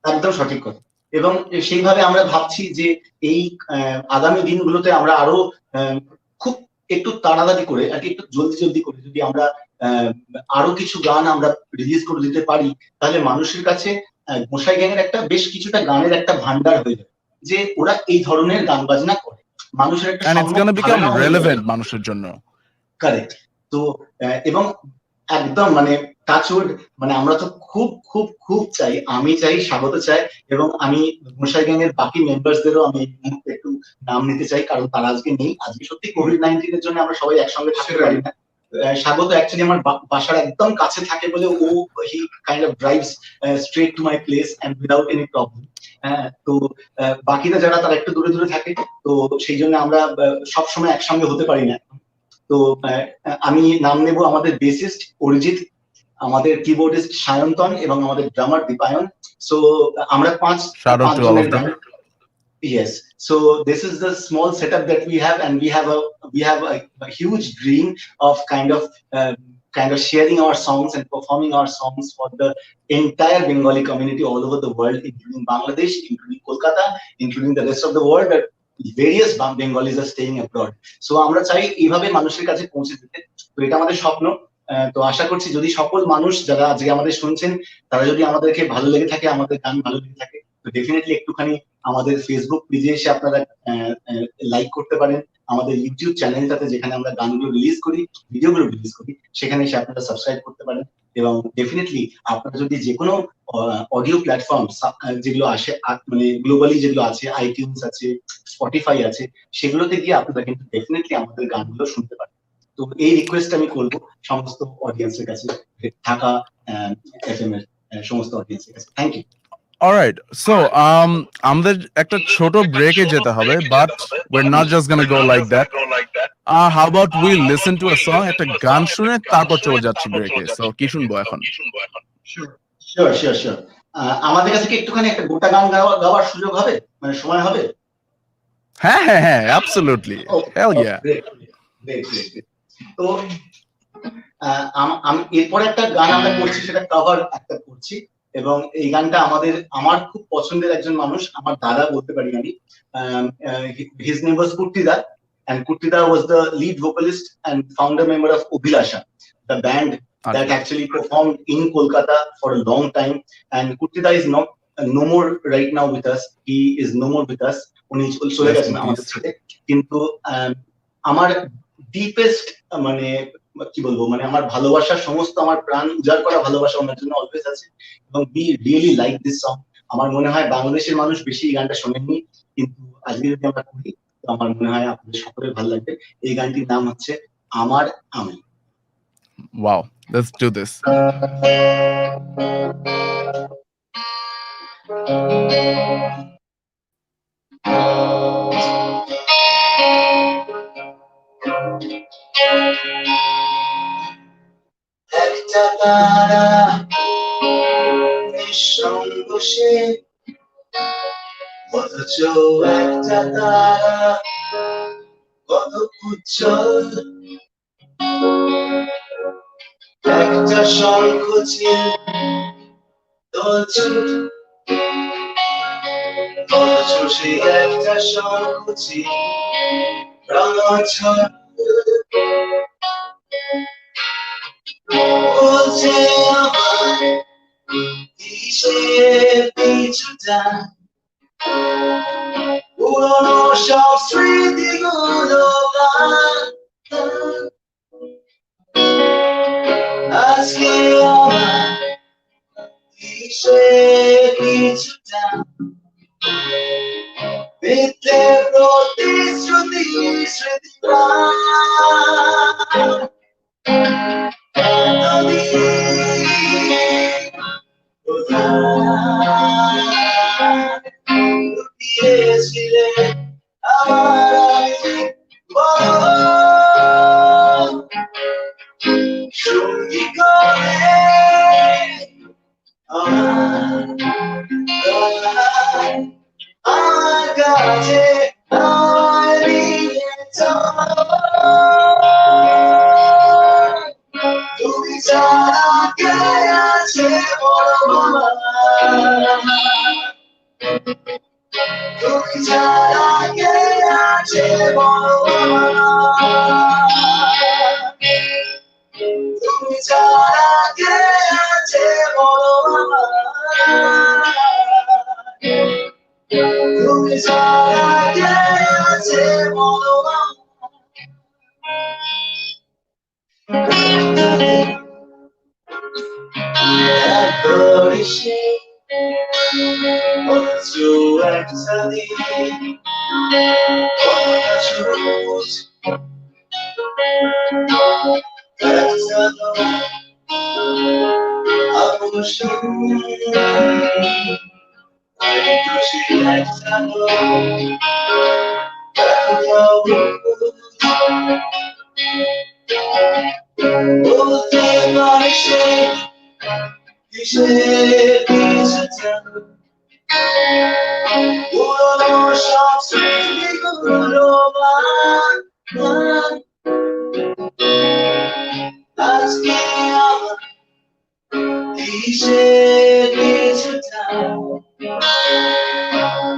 একদম সঠিক কথা। এবং সেইভাবে আমরা ভাবছি যে এই আগামী দিনগুলোতে আমরা আরো খুব একটু তাড়াতাড়ি করে আর কি, একটু জলদি করে যদি আমরা আরো কিছু গান আমরা রিলিজ করে দিতে পারি, তাহলে মানুষের কাছে গোসাই গ্যাংয়ের একটা বেশ কিছুটা গানের একটা ভান্ডার হয়ে যাবে, যে ওরা এই ধরনের গান বাজনা করে মানুষের একটা রেলেভেন্ট মানুষের জন্য। কারেক্ট। তো এবং একদম মানে টাচউড, মানে আমরা তো খুব খুব খুব চাই, আমি চাই, স্বাগত চাই, এবং আমি গোসাই গ্যাংয়ের বাকি মেম্বারসদেরও আমি একটু নাম নিতে চাই, কারণ তারা আজকে নেই। আজকে সত্যি কোভিড-19 এর জন্য আমরা সবাই একসঙ্গে থাকতে পারি না। স্বাগত অ্যাকচুয়ালি আমার বাসার একদম কাছে থাকে বলে ও he kind of drives straight to my place and without any problem. তো বাকিরা যারা তারা একটু দূরে দূরে থাকে, তো সেই জন্য আমরা সবসময় একসঙ্গে হতে পারি না। তো আমি নাম নেব আমাদের বেসিস্ট অরিজিৎ, আমাদের কিবোর্ডিস্ট সায়ন্তন এবং আমাদের ড্রামার দীপায়ন। সো আমরা পাঁচ জনের গান। Yes, so this is the small setup that we have, and we have a huge dream of kind of sharing our songs and performing our songs for the entire Bengali community all over the world, including Bangladesh, including Kolkata, including the rest of the world. Various Bengalis are staying abroad. So আমরা চাই এইভাবে মানুষের কাছে পৌঁছে দিতে। তো এটা আমাদের স্বপ্ন। তো আশা করছি যদি সকল মানুষ যারা আজকে আমাদের শুনছেন, তারা যদি আমাদেরকে ভালো লেগে থাকে, আমাদের গান ভালো লেগে থাকে, তো ডেফিনেটলি একটুখানি আমাদের ফেসবুক পেজে এসে আপনারা লাইক করতে পারেন। আমাদের ইউটিউব চ্যানেলটাতে যেখানে আমরা গানগুলো রিলিজ করি, ভিডিওগুলো রিলিজ করি, সেখানে এসে আপনারা সাবস্ক্রাইব করতে পারেন। এবং ডেফিনেটলি আপনারা যদি যে কোনো অডিও প্ল্যাটফর্ম যেগুলো আসে, মানে গ্লোবালি যেগুলো আছে, আইটিউনস আছে, স্পটিফাই আছে, সেগুলোতে গিয়ে আপনারা কিন্তু ডেফিনেটলি আমাদের গানগুলো শুনতে পারেন। তো এই রিকোয়েস্ট আমি করবো সমস্ত অডিয়েন্সের কাছে, ঢাকা এফএম এর সমস্ত অডিয়েন্সের কাছে। Thank you. Alright, so আমাদের একটা ছোট ব্রেকে যেতে হবে, but we're not just gonna go like that. How about we listen to a song, একটা গান শুনে তারপর চলে যাচ্ছি ব্রেকে। So কি শুনবো এখন? Sure. আমাদের কাছে কি একটুখানি একটা গোটা গান গাওয়ার সুযোগ হবে, মানে সময় হবে? হ্যাঁ, absolutely. Hell yeah. Great. তো আমি এরপরে একটা গান আমরা করছি, সেটা কভার একটা করছি, এবং এই গানটা আমার খুব পছন্দের একজন মানুষ, আমার দাদা বলতে পারি আমি। His name was Kuttida, and Kuttida was the lead vocalist and founder member of Obhilasha, the band that actually performed in Kolkata for a long time. And Kuttida is no more right now with us. He is no more with us. উনি চলে গেছেন আমাদের সাথে। কিন্তু আমার ডিপেস্ট মানে কি বলবো, মানে আমার ভালোবাসা, সমস্ত আমার প্রাণ উজাড় করা ভালোবাসা ওনার জন্য অলওয়েজ আছে, এবং we really like this song. আমার মনে হয় বাংলাদেশের মানুষ বেশি এই গানটা শোনেননি, কিন্তু আজকে যদি আমরা করি, তো আমার মনে হয় আপনাদের সকলের ভালো লাগবে। এই গানটির নাম হচ্ছে আমার আমি। Wow, let's do this. একটা তারা নিঃসঙ্গ সে, অথচ একটা তারা কত উজ্জ্বল, একটা শঙ্খ ছিল দোলছুট, অথচ সেই একটা শঙ্খ ছিল রণছল। বলছে আমার কিসের পিছুটা, পুরনো সব স্মৃতিগুলো আজ আজকে আমার কিসে কিছুটা মিথ্যে প্রতিশ্রুতি স্মৃতিপ্রাণ নদী লুকিয়েছিলে আমার সঙ্গী করে আমার কাছে তুমি ছাড়া কে আছে তুমি ছাড়া কে আছে তুমি ছাড়া কে আছে তুমি ছাড়া কে আছে করিসে অথচ একটা দিন সবুজ বলতে পারিসে কিসের কিছুটা পুরনো সব স্মৃতিগুলো আজকে আমার কিসের কিছুটা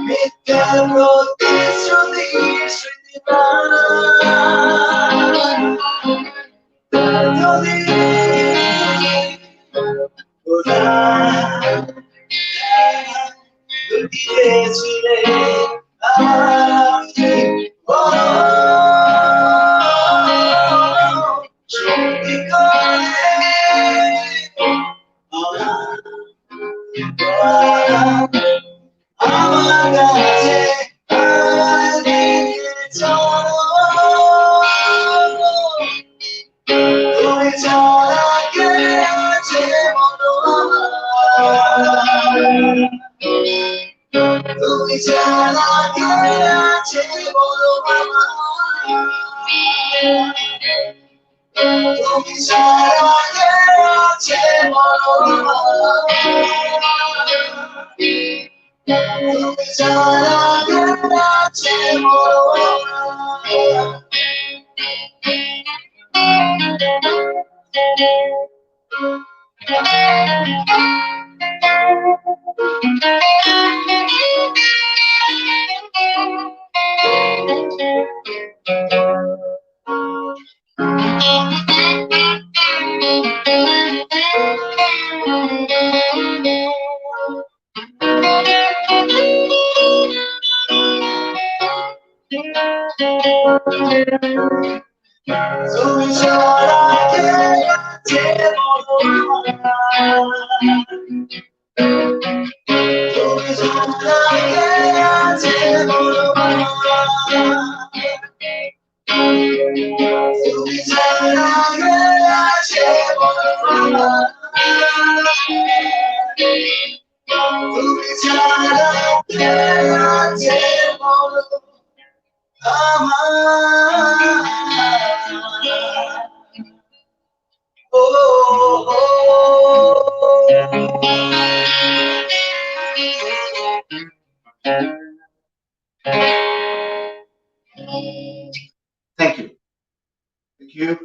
মিথ্যা প্রতিশ্রুতি স্মৃতিপ্রাণ নদী লুকিয়েছিলে সঙ্গী করে আমার কাছে তুমি ছাড়া কে আছে তুমি ছাড়া কে আছে বলো বাবা তুমি ছাড়া কে আছে বলো বাবা তুমি ছাড়া কে আছে বলো তুমি ছাড়া কে আছে বলো তুমি ছাড়া কে আছে বলো তুমি ছাড়া কে আছে বলো তুমি ছাড়া কে আছে বলো Thank you. Thank you.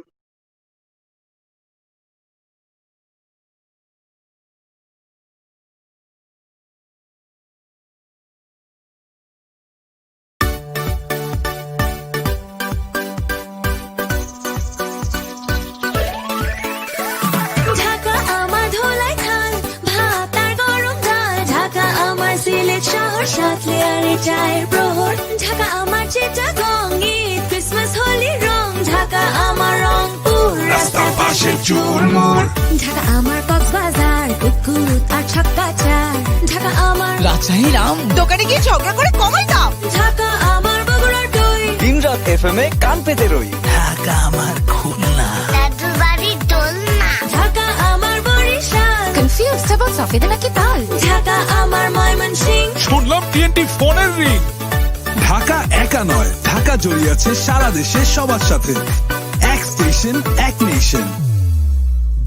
Dhaka আমার ধোলাই খাল ভাত আর গরম ডাল ঢাকা আমার সিলেট শহর সাত লেয়ারে চায়ের প্রহর ঢাকা আমার চিটাগং ঈদ ক্রিসমাস হোলি রং ঢাকা আমার রংপুর রাস্তা বাঁশের চুরমুর। ঢাকা আমার কক্সবাজার, কুতকুত আর ছক্কা চার। ঢাকা আমার রাজশাহীর আম দোকানে গিয়ে ঝগড়া করে কমাই দাম। ঢাকা আমার বগুড়ার দই। দিনরাত FM এ কান পেতে রই। ঢাকা আমার খুলনা। দাদুর বাড়ির দোলনা। ঢাকা আমার বরিশাল। কনফিউজড অ্যাবাউট সফেদা নাকি তাল? ঢাকা আমার ময়মনসিংহ। শুনলাম TNT ফোনের রিং। ঢাকা একা নয়, ঢাকা জড়িয়ে আছে সারা দেশে সবার সাথে। এক স্টেশন, এক nation.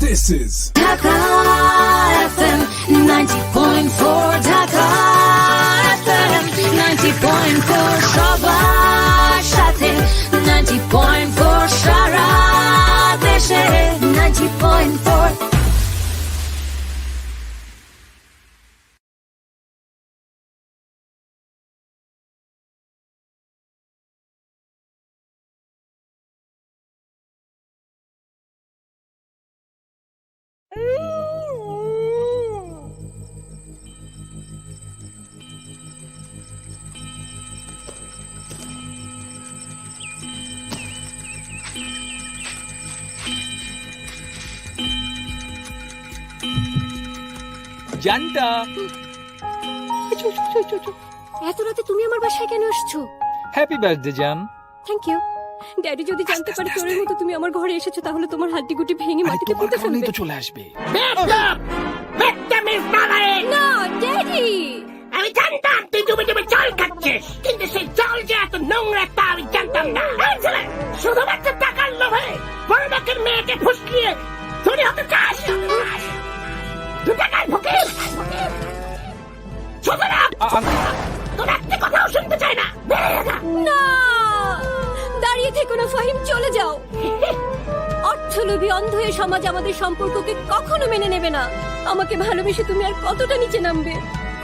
This is Dhaka FM 90.4. Dhaka FM 90.4 সবার সাথে 90.4 সারা দেশে 90.4. জানটা এত রাতে তুমি আমার বাসায় কেন আসছো? হ্যাপি বার্থডে জান। Thank you. ড্যাডি যদি জানতে পারে চোরের মতো তুমি আমার ঘরে এসেছো তাহলে তোমার হাড্ডি গুটি ভেঙে মাটিতে পুঁতে ফেলবে। তো চলে আসবে। না ড্যাডি, আমি জানতাম তুই ডুবে ডুবে জল খাচ্ছিস, কিন্তু সেই জল যে এত নোংরা তা আমি জানতাম না। এই ছেলে, শুধুমাত্র টাকার লোভে বড় লোকের মেয়েকে ফুসলিয়ে ধরে হতে চাস? 2 টাকার ফকির। সুতরাং তোর একটা কথাও শুনতে চাই না। বেরিয়ে যা। না দাঁড়িয়ে থেকো না ফাহিম, চলে যাও। অর্থলোভী অন্ধ এই সমাজ আমাদের সম্পর্ককে কখনো মেনে নেবে না। আমাকে ভালোবেসে তুমি আর কতটা নিচে নামবে,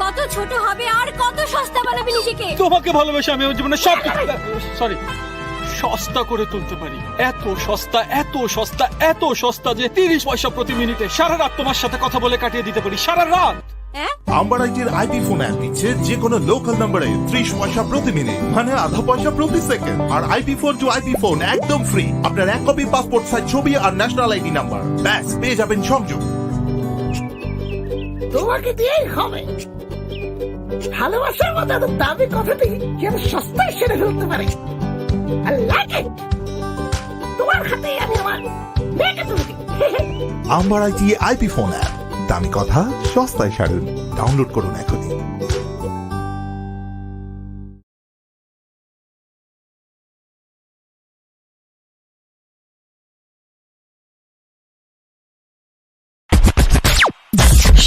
কত ছোট হবে আর কত সস্তা বানাবে নিজেকে। তোমাকে ভালোবেসে আমি আমার জীবনে সব সরি সস্তা করে তুলতে পারি। এত সস্তা, এত সস্তা, এত সস্তা যে 30 পয়সা প্রতি মিনিটে সারা রাত তোমার সাথে কথা বলে কাটিয়ে দিতে পারি। সারা রাত। আম্বারাইটের আইপি ফোন অ্যাপ দিচ্ছে যে কোনো লোকাল নম্বরে 30 পয়সা প্রতি মিনিট, মানে আধা পয়সা প্রতি সেকেন্ড। আর IP phone to IP phone একদম ফ্রি। আপনার 1 কপি পাসপোর্ট সাইজ ছবি আর ন্যাশনাল আইডি নাম্বার, ব্যাস পেয়ে যাবেন সংযোগ। তোমাকে দিয়েই হবে। ভালোবাসার মতো এত দামি কথাটি যেন সস্তায় সেরে ফেলতে পারে। I like it. তোমার হাতেই আমি আমার মেয়েকে তুলে দিই। আম্বারাইটি আইপি ফোন অ্যাপ, দামি কথা সস্তায় সারুন। ডাউনলোড করুন এখনই।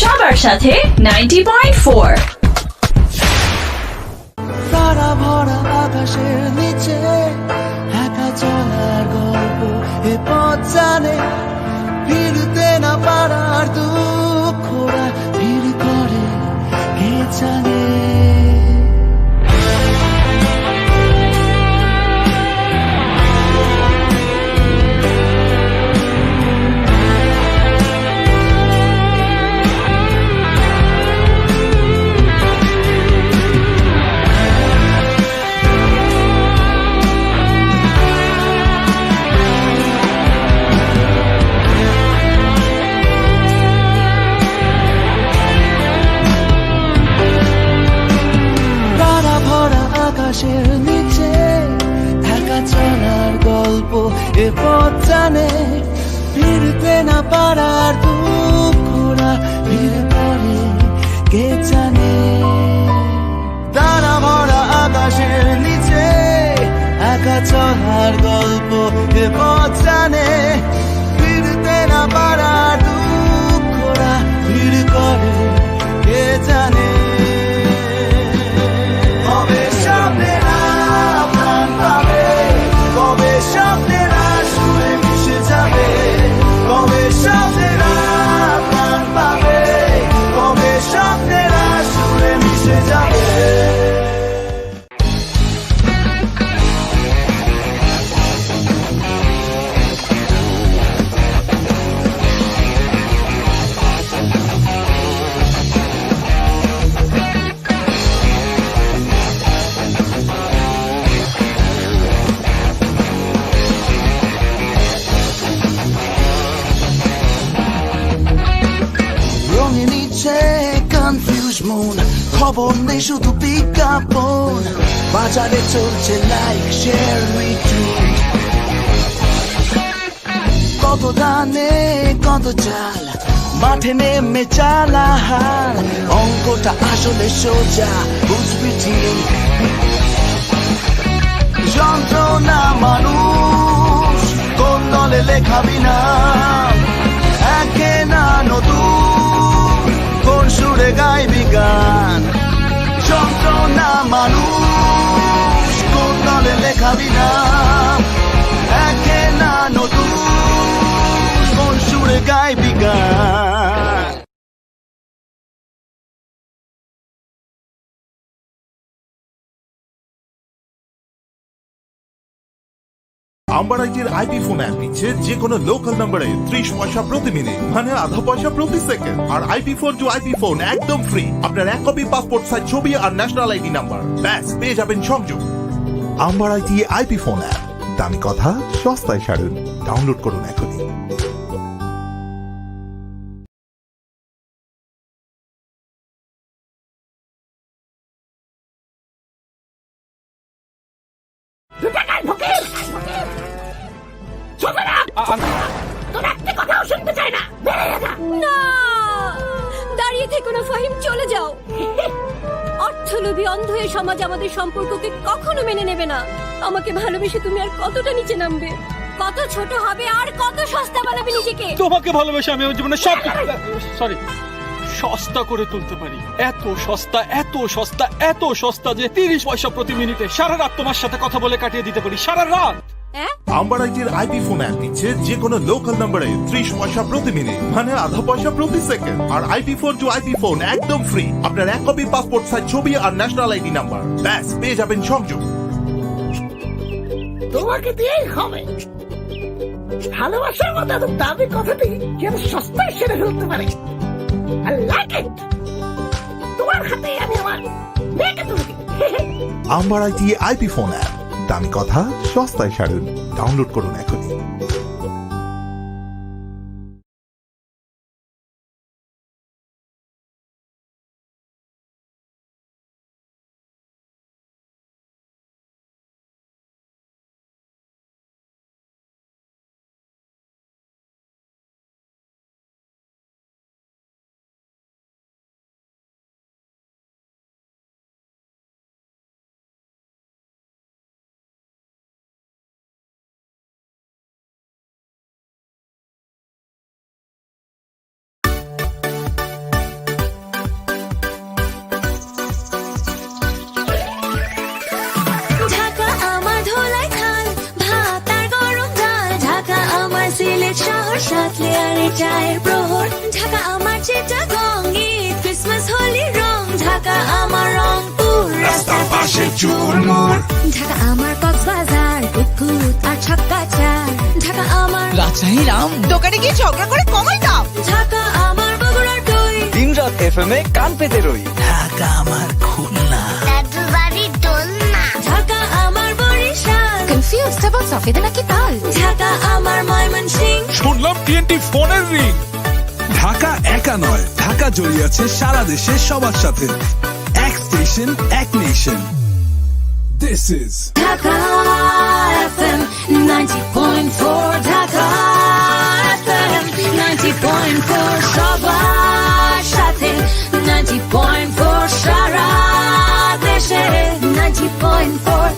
সবার সাথে 90.4। তারা ভরা আকাশের নিচে একা চলার গল্প, এ পথ জানে ফিরতে না পারার দুঃখরা ভিড় করে কে জানে। আকাশের নিচে একা চলার গল্প, এ পথ জানে ফিরতে না পারার দুঃখরা ভিড় করে কে জানে। তারা ভরা আকাশের নিচে একা চলার গল্প, এ পথ জানে ফিরতে না পারার দুঃখরা ভিড় করে কে জানে। কবে স্বপ্নেরা প্রাণ পাবে, কবে স্বপ্নেরা সুরে মিশে যাবে, কবে স্বপ্নে চলছে কনফিউজ মন, খবর নেই শুধু বিজ্ঞাপন, বাজারে চলছে লাইক শেয়ার রিটুইট, কত ধানে কত চাল, মাঠে নেমে চালাহাল, অঙ্কটা আসলে সোজা বুঝবি ঠিক, যন্ত্রণা মানুষ কোন দলে লেখাবি না, একে না নতুন কোন সুরে গাইবি গান, যন্ত্রণা মানুষ কোন দলে লেখাবি না, একে না নতুন কোন সুরে গাইবি গান। আম্বারাইটের আইপি ফোন অ্যাপ দিচ্ছে যে কোনো লোকাল নম্বরে 30 পয়সা প্রতি মিনিট, মানে আধা পয়সা প্রতি সেকেন্ড। আর IP phone to IP phone একদম ফ্রি। আপনার এক কপি পাসপোর্ট সাইজ ছবি আর ন্যাশনাল আইডি নাম্বার, ব্যাস পেয়ে যাবেন সংযোগ। আম্বারাইটি আইপি ফোন অ্যাপ, দামি কথা সস্তায় সারুন। ডাউনলোড করুন এখনই। টাকার ফকির, চলে না, তোর একটা কথাও শুনতে চাই না, বেরিয়ে যা। না, দাঁড়িয়ে থেকো না ফাহিম, চলে যাও। অর্থলোভী অন্ধ এই সমাজ আমাদের সম্পর্ককে কখনো মেনে নেবে না। আমাকে ভালোবেসে তুমি আর কতটা নিচে নামবে, কত ছোট হবে আর কত সস্তা বানাবে নিজেকে। তোমাকে ভালোবেসে আমি আমার জীবনে সব সস্তা করে তুলতে পারি। এত সস্তা, এত সস্তা, এত সস্তা যে 30 পয়সা প্রতি মিনিটে সারা রাত তোমার সাথে কথা বলে কাটিয়ে দিতে পারি, সারা রাত। আম্বারাইটের আইপি ফোন অ্যাপ দিচ্ছে যে কোনো লোকাল নম্বরে 30 পয়সা প্রতি মিনিট, মানে আধা পয়সা প্রতি সেকেন্ড। আর IP phone to IP phone একদম ফ্রি। আপনার এক কপি পাসপোর্ট সাইজ ছবি আর ন্যাশনাল আইডি নাম্বার, ব্যাস পেয়ে যাবেন সংযোগ। তোমাকে দিয়েই হবে। ভালোবাসার মতো এত দামি কথাটি যেন সস্তায় সেরে ফেলতে পারে। I like it. তোমার হাতে আমি আমার মেয়েকে তুলে দিই। আম্বারাইটি আইপি ফোন অ্যাপ, দামি কথা সস্তায় সারুন। ডাউনলোড করুন এখনই। ঢাকা আমার ধোলাই খাল, ভাত আর গরম ডাল, ঢাকা আমার সিলেট শহর, সাত লেয়ারে চায়ের প্রহর, ঢাকা আমার চিটাগং, ঈদ ক্রিসমাস হোলি রং, ঢাকা আমার রংপুর, রাস্তার পাশে চুরমুর, ঢাকা আমার কক্সবাজার, কুকুত আর ছাক্কা চার, ঢাকা আমার রাজশাহী রাম দোকানে গিয়ে ঝগড়া করে কমাই দাম, ঢাকা আমার বগুড়ার দই, দিন রাত এফএম এ কান পেতে রই, ঢাকা আমার খুলনা, দাদুর বাড়ির দোলনা, ঢাকা আমার বরিশাল, কনফিউজড অ্যাবাউট সফেদা নাকি তাল, ঢাকা আমার ময়মনসিংহ, শুনলাম TNT ফোনের রিং। ঢাকা একা নয়, ঢাকা জড়িয়ে আছে সারা দেশে সবার সাথে। এক স্টেশন, এক nation. This is Dhaka FM 90.4, Dhaka FM 90.4, সবার সাথে 90.4, সারা দেশে 90.4।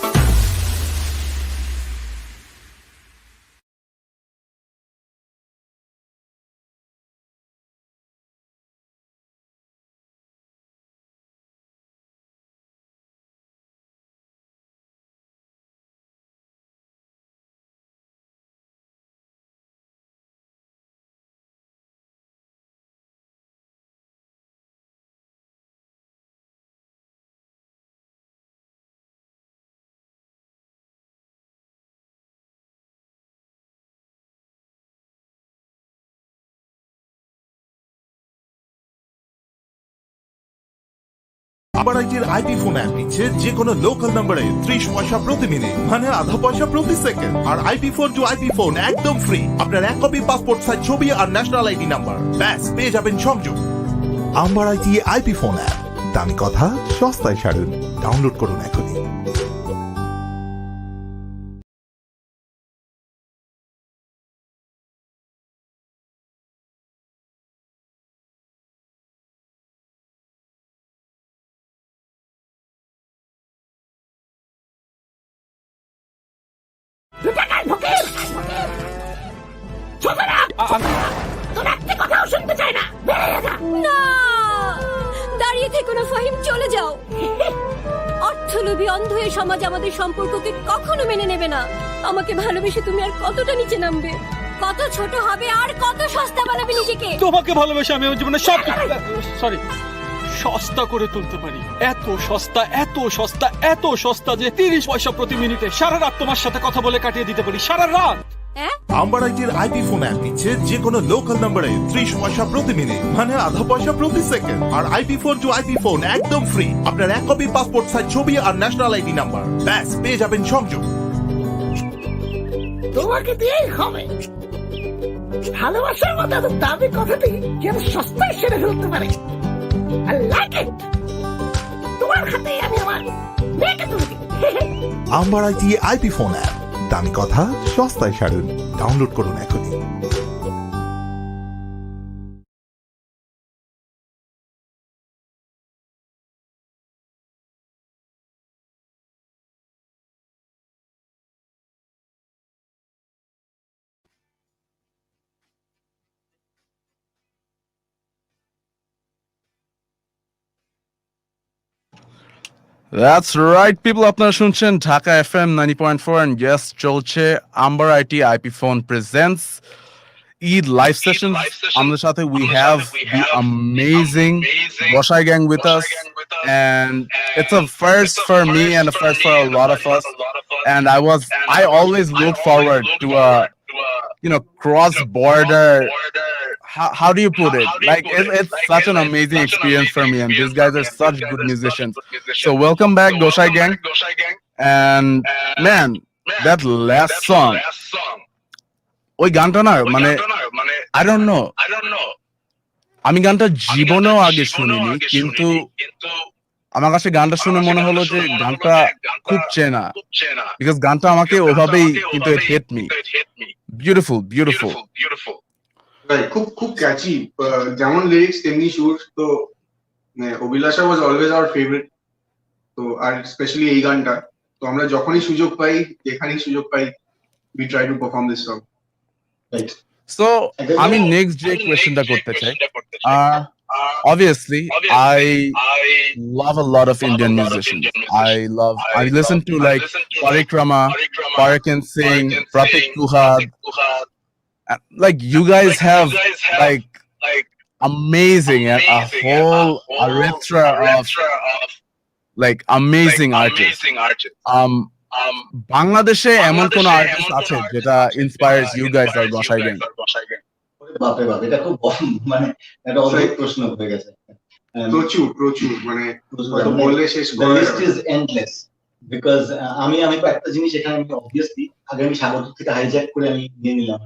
আম্বারাইটের আইপি ফোন অ্যাপ দিচ্ছে যে কোনো লোকাল নম্বরে 30 পয়সা প্রতি মিনিট, মানে আধা পয়সা প্রতি সেকেন্ড। আর IP phone to IP phone একদম ফ্রি। আপনার এক কপি পাসপোর্ট সাইজ ছবি আর ন্যাশনাল আইডি নাম্বার, ব্যাস পেয়ে যাবেন সংযোগ। Amber IT IP phone app, দামি কথা সস্তায় সারুন। ডাউনলোড করুন এখনই। টাকার ফকির ছোট না তোর একটা কথাও শুনতে চায় না, বেরিয়ে যা। না, দাঁড়িয়ে থেকো না ফাহিম, চলে যাও। অর্থলোভী অন্ধ এই সমাজ আমাদের সম্পর্ককে কখনো মেনে নেবে না। আমাকে ভালোবেসে তুমি আর কতটা নিচে নামবে, কত ছোট হবে আর কত সস্তা বানাবে নিজেকে। তোমাকে ভালোবেসে আমি আমার জীবনে সব সরি সস্তা করে তুলতে পারি। এত সস্তা, এত সস্তা, এত সস্তা যে 30 পয়সা প্রতি মিনিটে সারা রাত তোমার সাথে কথা বলে কাটিয়ে দিতে পারি, সারা রাত। আম্বার আইটির আইপি ফোন অ্যাপ দিচ্ছে যে কোনো লোকাল নম্বরে 30 পয়সা প্রতি মিনিট, মানে আধা পয়সা প্রতি সেকেন্ড। আর IP phone to IP phone একদম ফ্রি। আপনার 1 কপি পাসপোর্ট সাইজ ছবি আর ন্যাশনাল আইডি নাম্বার, ব্যাস পেয়ে যাবেন সংযোগ। তোমাকে দিয়েই হবে। ভালোবাসার মতো এত দামি কথাটি যেন সস্তায় সেরে ফেলতে পারে। I like it. তোমার হাতেই আমি আমার মেয়েকে তুলে দিই। Amber IT IP phone app, দামি কথা সস্তায় সারুন। ডাউনলোড করুন এখনই। That's right, people. আপনারা শুনছেন ঢাকা FM 90.4 and yes, চলছে Amber IT IP phone presents Eid Live Sessions. আমাদের সাথে we have the amazing Goshai Gang with us, and it's a first for me and a first for a lot of us. And I always look forward to a cross-border. How do you put it? Like it's such an amazing experience for me, and these guys are such good musicians. So welcome back, Goshai Gang. And man, that last song. ওই গানটা না মানে I don't know. আমি গানটা জীবনেও আগে শুনিনি, কিন্তু আমার কাছে গানটা শুনে মনে হলো যে গানটা খুব চেনা, বিকজ গানটা আমাকে ওভাবেই কিন্তু it hit me. Beautiful. খুব ক্যাচি, যেমন লিরিক্স তেমনি সুর। তো অভিলাষা ওয়াজ অলওয়েজ আওয়ার ফেভারিট। তো আর স্পেশালি এই গানটা, তো আমরা যখনই সুযোগ পাই, যেখানেই সুযোগ পাই, we try to perform this song. Right. So আমি নেক্সট যে কোয়েশ্চেনটা করতে চাই, obviously I love a lot of Indian musicians. I listen to like Parikrama, Parakan Singh, Pratik Kuhad. Like you guys have like amazing and a whole arithra of like amazing artists. বাংলাদেশে এমন কোন আর্টিস্ট আছে যেটা ইন্সপায়ার্স ইউ গাইস আর গোসাই গ্যাং? বাপরে বাপ, এটা খুব মানে একটা অদ্ভুত প্রশ্ন হয়ে গেছে। প্রচুর মানে বললে শেষ করা যাবে না। The list is endless because আমি একটা জিনিস এখানে আমি obviously আগে আমি স্বাগত থেকে হাইজ্যাক করে আমি নিয়ে নিলাম,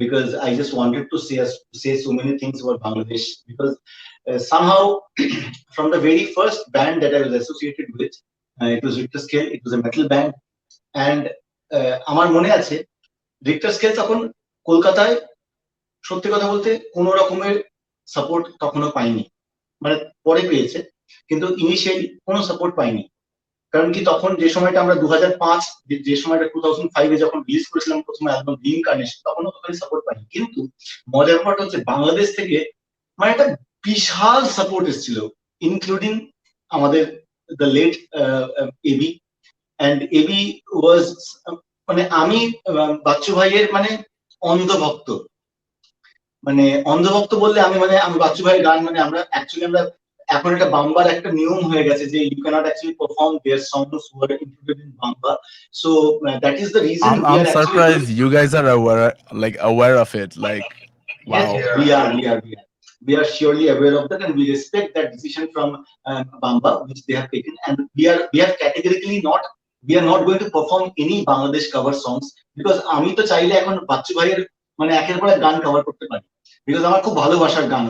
because I just wanted to say so many things about Bangladesh, because somehow from the very first band that I was associated with, it was Richter Scale. It was a metal band, and আমার মনে আছে Richter Scale তখন কলকাতায় সত্যি কথা বলতে কোনো রকমের সাপোর্ট তখনও পাইনি, মানে পরে পেয়েছে, কিন্তু ইনিশিয়ালি কোনো সাপোর্ট পাইনি। কারণ কি, তখন যে সময়টা আমরা 2005 যে সময়টা 2005 যখন রিলিজ করেছিলাম প্রথম অ্যালবাম রিইনকার্নেশন, তখনও তখন সাপোর্ট পাইনি। কিন্তু মজার ব্যাপারটা হচ্ছে বাংলাদেশ থেকে মানে একটা বিশাল সাপোর্ট এসেছিল, ইনক্লুডিং আমাদের the late AB, and AB was মানে আমি বাচ্চু ভাইয়ের মানে অন্ধভক্ত বললে আমি বাচ্চু ভাইয়ের গান মানে আমরা এখন একটা বাম্বার একটা নিয়ম হয়ে গেছে যে you cannot actually perform their songs who are included in Bamba, so that is the reason I'm surprised you guys are aware of it, like wow. Yes, we are surely aware of that, and we respect that decision from Bamba which they have taken, and we are categorically not going to perform any Bangladesh cover songs, because আমি তো চাইলে এখন বাচ্চু ভাইয়ের মানে একের পর এক গান কভার করতে পারি, because আমার খুব ভালোবাসার গান,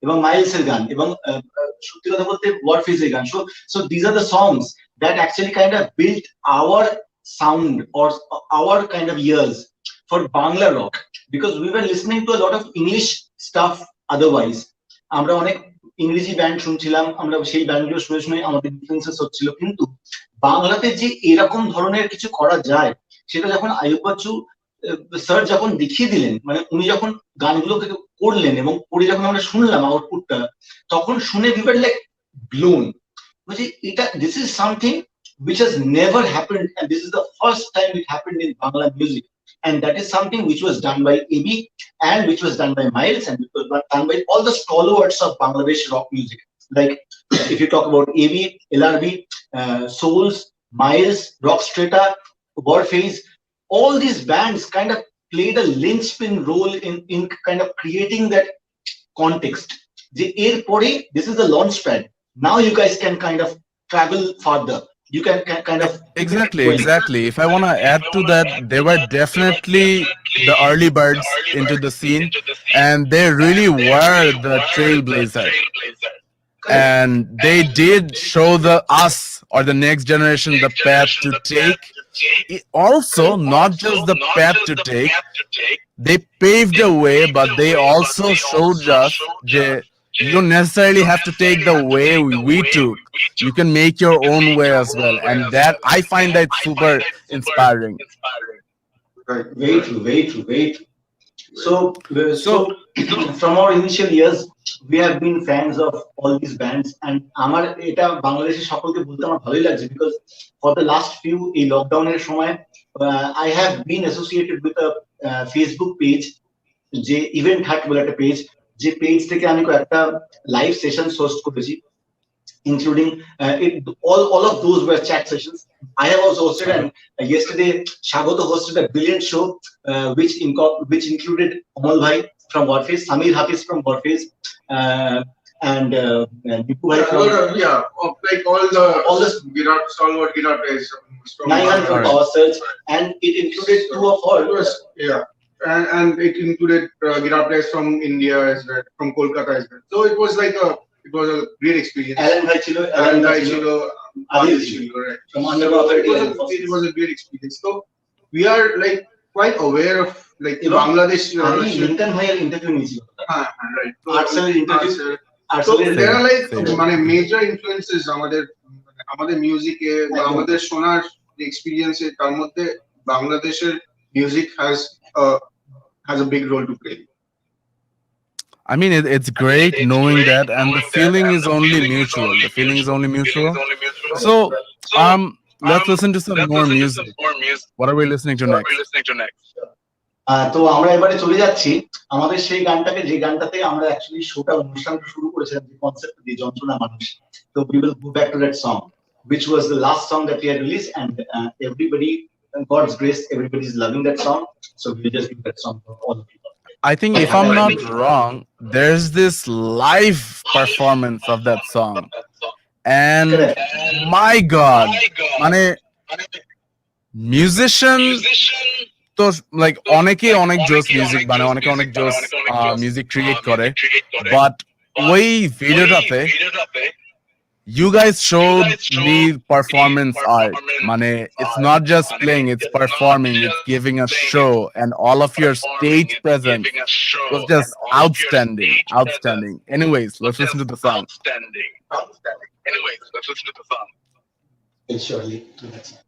এবং মাইলসের গান এবং সত্যি কথা বলতে ওয়ারফেজের গান। So these are the songs that actually kind of built our sound or our kind of ears for Bangla rock, because we were listening to a lot of English stuff otherwise. আমরা অনেক ইংরেজি ব্যান্ড শুনছিলাম, আমরা সেই ব্যান্ডগুলো শুনে শুনে আমাদের ইনফ্লুয়েন্সেস হচ্ছিল, কিন্তু বাংলাতে যে এরকম ধরনের কিছু করা যায় সেটা যখন আইয়ুব বাচ্চু স্যার যখন দেখিয়ে দিলেন, মানে উনি যখন গানগুলোকে করলেন এবং পরে যখন আমরা শুনলাম আউটপুটটা, তখন শুনে we were like blown. বলছি এটা this is something which has never happened, and this is the first time it happened in Bangla music, and that is something which was done by AB and which was done by Miles and which was done by all the stalwarts of Bangladesh rock music. Like if you talk about AB, LRB, Souls, Miles, Rockstrata, Warfaze, all these bands kind of played a linchpin role in kind of creating that context. The air pore, this is the launch pad. Now you guys can kind of travel further. You can kind of exactly. If I want to add to that, they were definitely the early birds into the scene, and they really were the trailblazer, and they did show us or the next generation the path to take. Also, not just the path to take, they paved the way, but they also showed us that you don't necessarily have to take the way we took. You can make your own way as well, and that I find that super inspiring. Right. Very true, very true, very true. So from our initial years, we have been fans of all these bands, and আমার এটা বাংলাদেশের সকলকে বলতে আমার ভালোই লাগছে, because for the last few এই লকডাউনের সময় I have been associated with a Facebook page, যে ইভেন্ট হাট বলে একটা পেজ, যে পেজ থেকে আমি একটা লাইভ সেশন হোস্ট করেছি, including all of those were chat sessions. I have also hosted, and yesterday Shagoto hosted a brilliant show which included Amal Bhai from Warfaze, Samir Hafiz from Warfaze, and Nipu Bhai from like all the stalwart guitar players from 900 from Power Surge, and it included two of our and it included guitar players from India as well, from Kolkata as well. So it was a great experience. Alan Bhai chilo, Adil chilo, right. From Underground. It was a great experience. So we are like quite aware of like Bangladesh. Lincoln Bhai interview নিয়েছিল, right. Artcell interview. So there are like মানে major influences আমাদের মিউজিকে বা আমাদের শোনার এক্সপেরিয়েন্স এর, তার মধ্যে বাংলাদেশের music has a big role to play. I mean, it's great knowing that, and the feeling is only mutual. So, let's listen to some more music. What are we listening to next? তো আমরা এবারে চলে যাচ্ছি আমাদের সেই গানটাকে, যে গানটাতে আমরা অ্যাকচুয়ালি শোটা অনুষ্ঠানটা শুরু করেছিলাম, যে কনসেপ্ট দিয়ে যন্ত্রণা মানুষ। তো we will go back to that song, which was the last song that we had released, and everybody, God's grace, everybody is loving that song. So we'll just give that song for all the people. I think if I'm not wrong, there's this live performance of that song, and my God, মানে musician তো like অনেকে অনেক জোস মিউজিক বানায়, অনেকে অনেক জোস মিউজিক ক্রিয়েট করে, বাট ওই ভিডিওটাতে you guys showed me performance art. Mane, it's not just playing, it's performing, it's giving a show, and all of your stage presence was just outstanding. Anyways, let's listen to the song. It's surely to that song.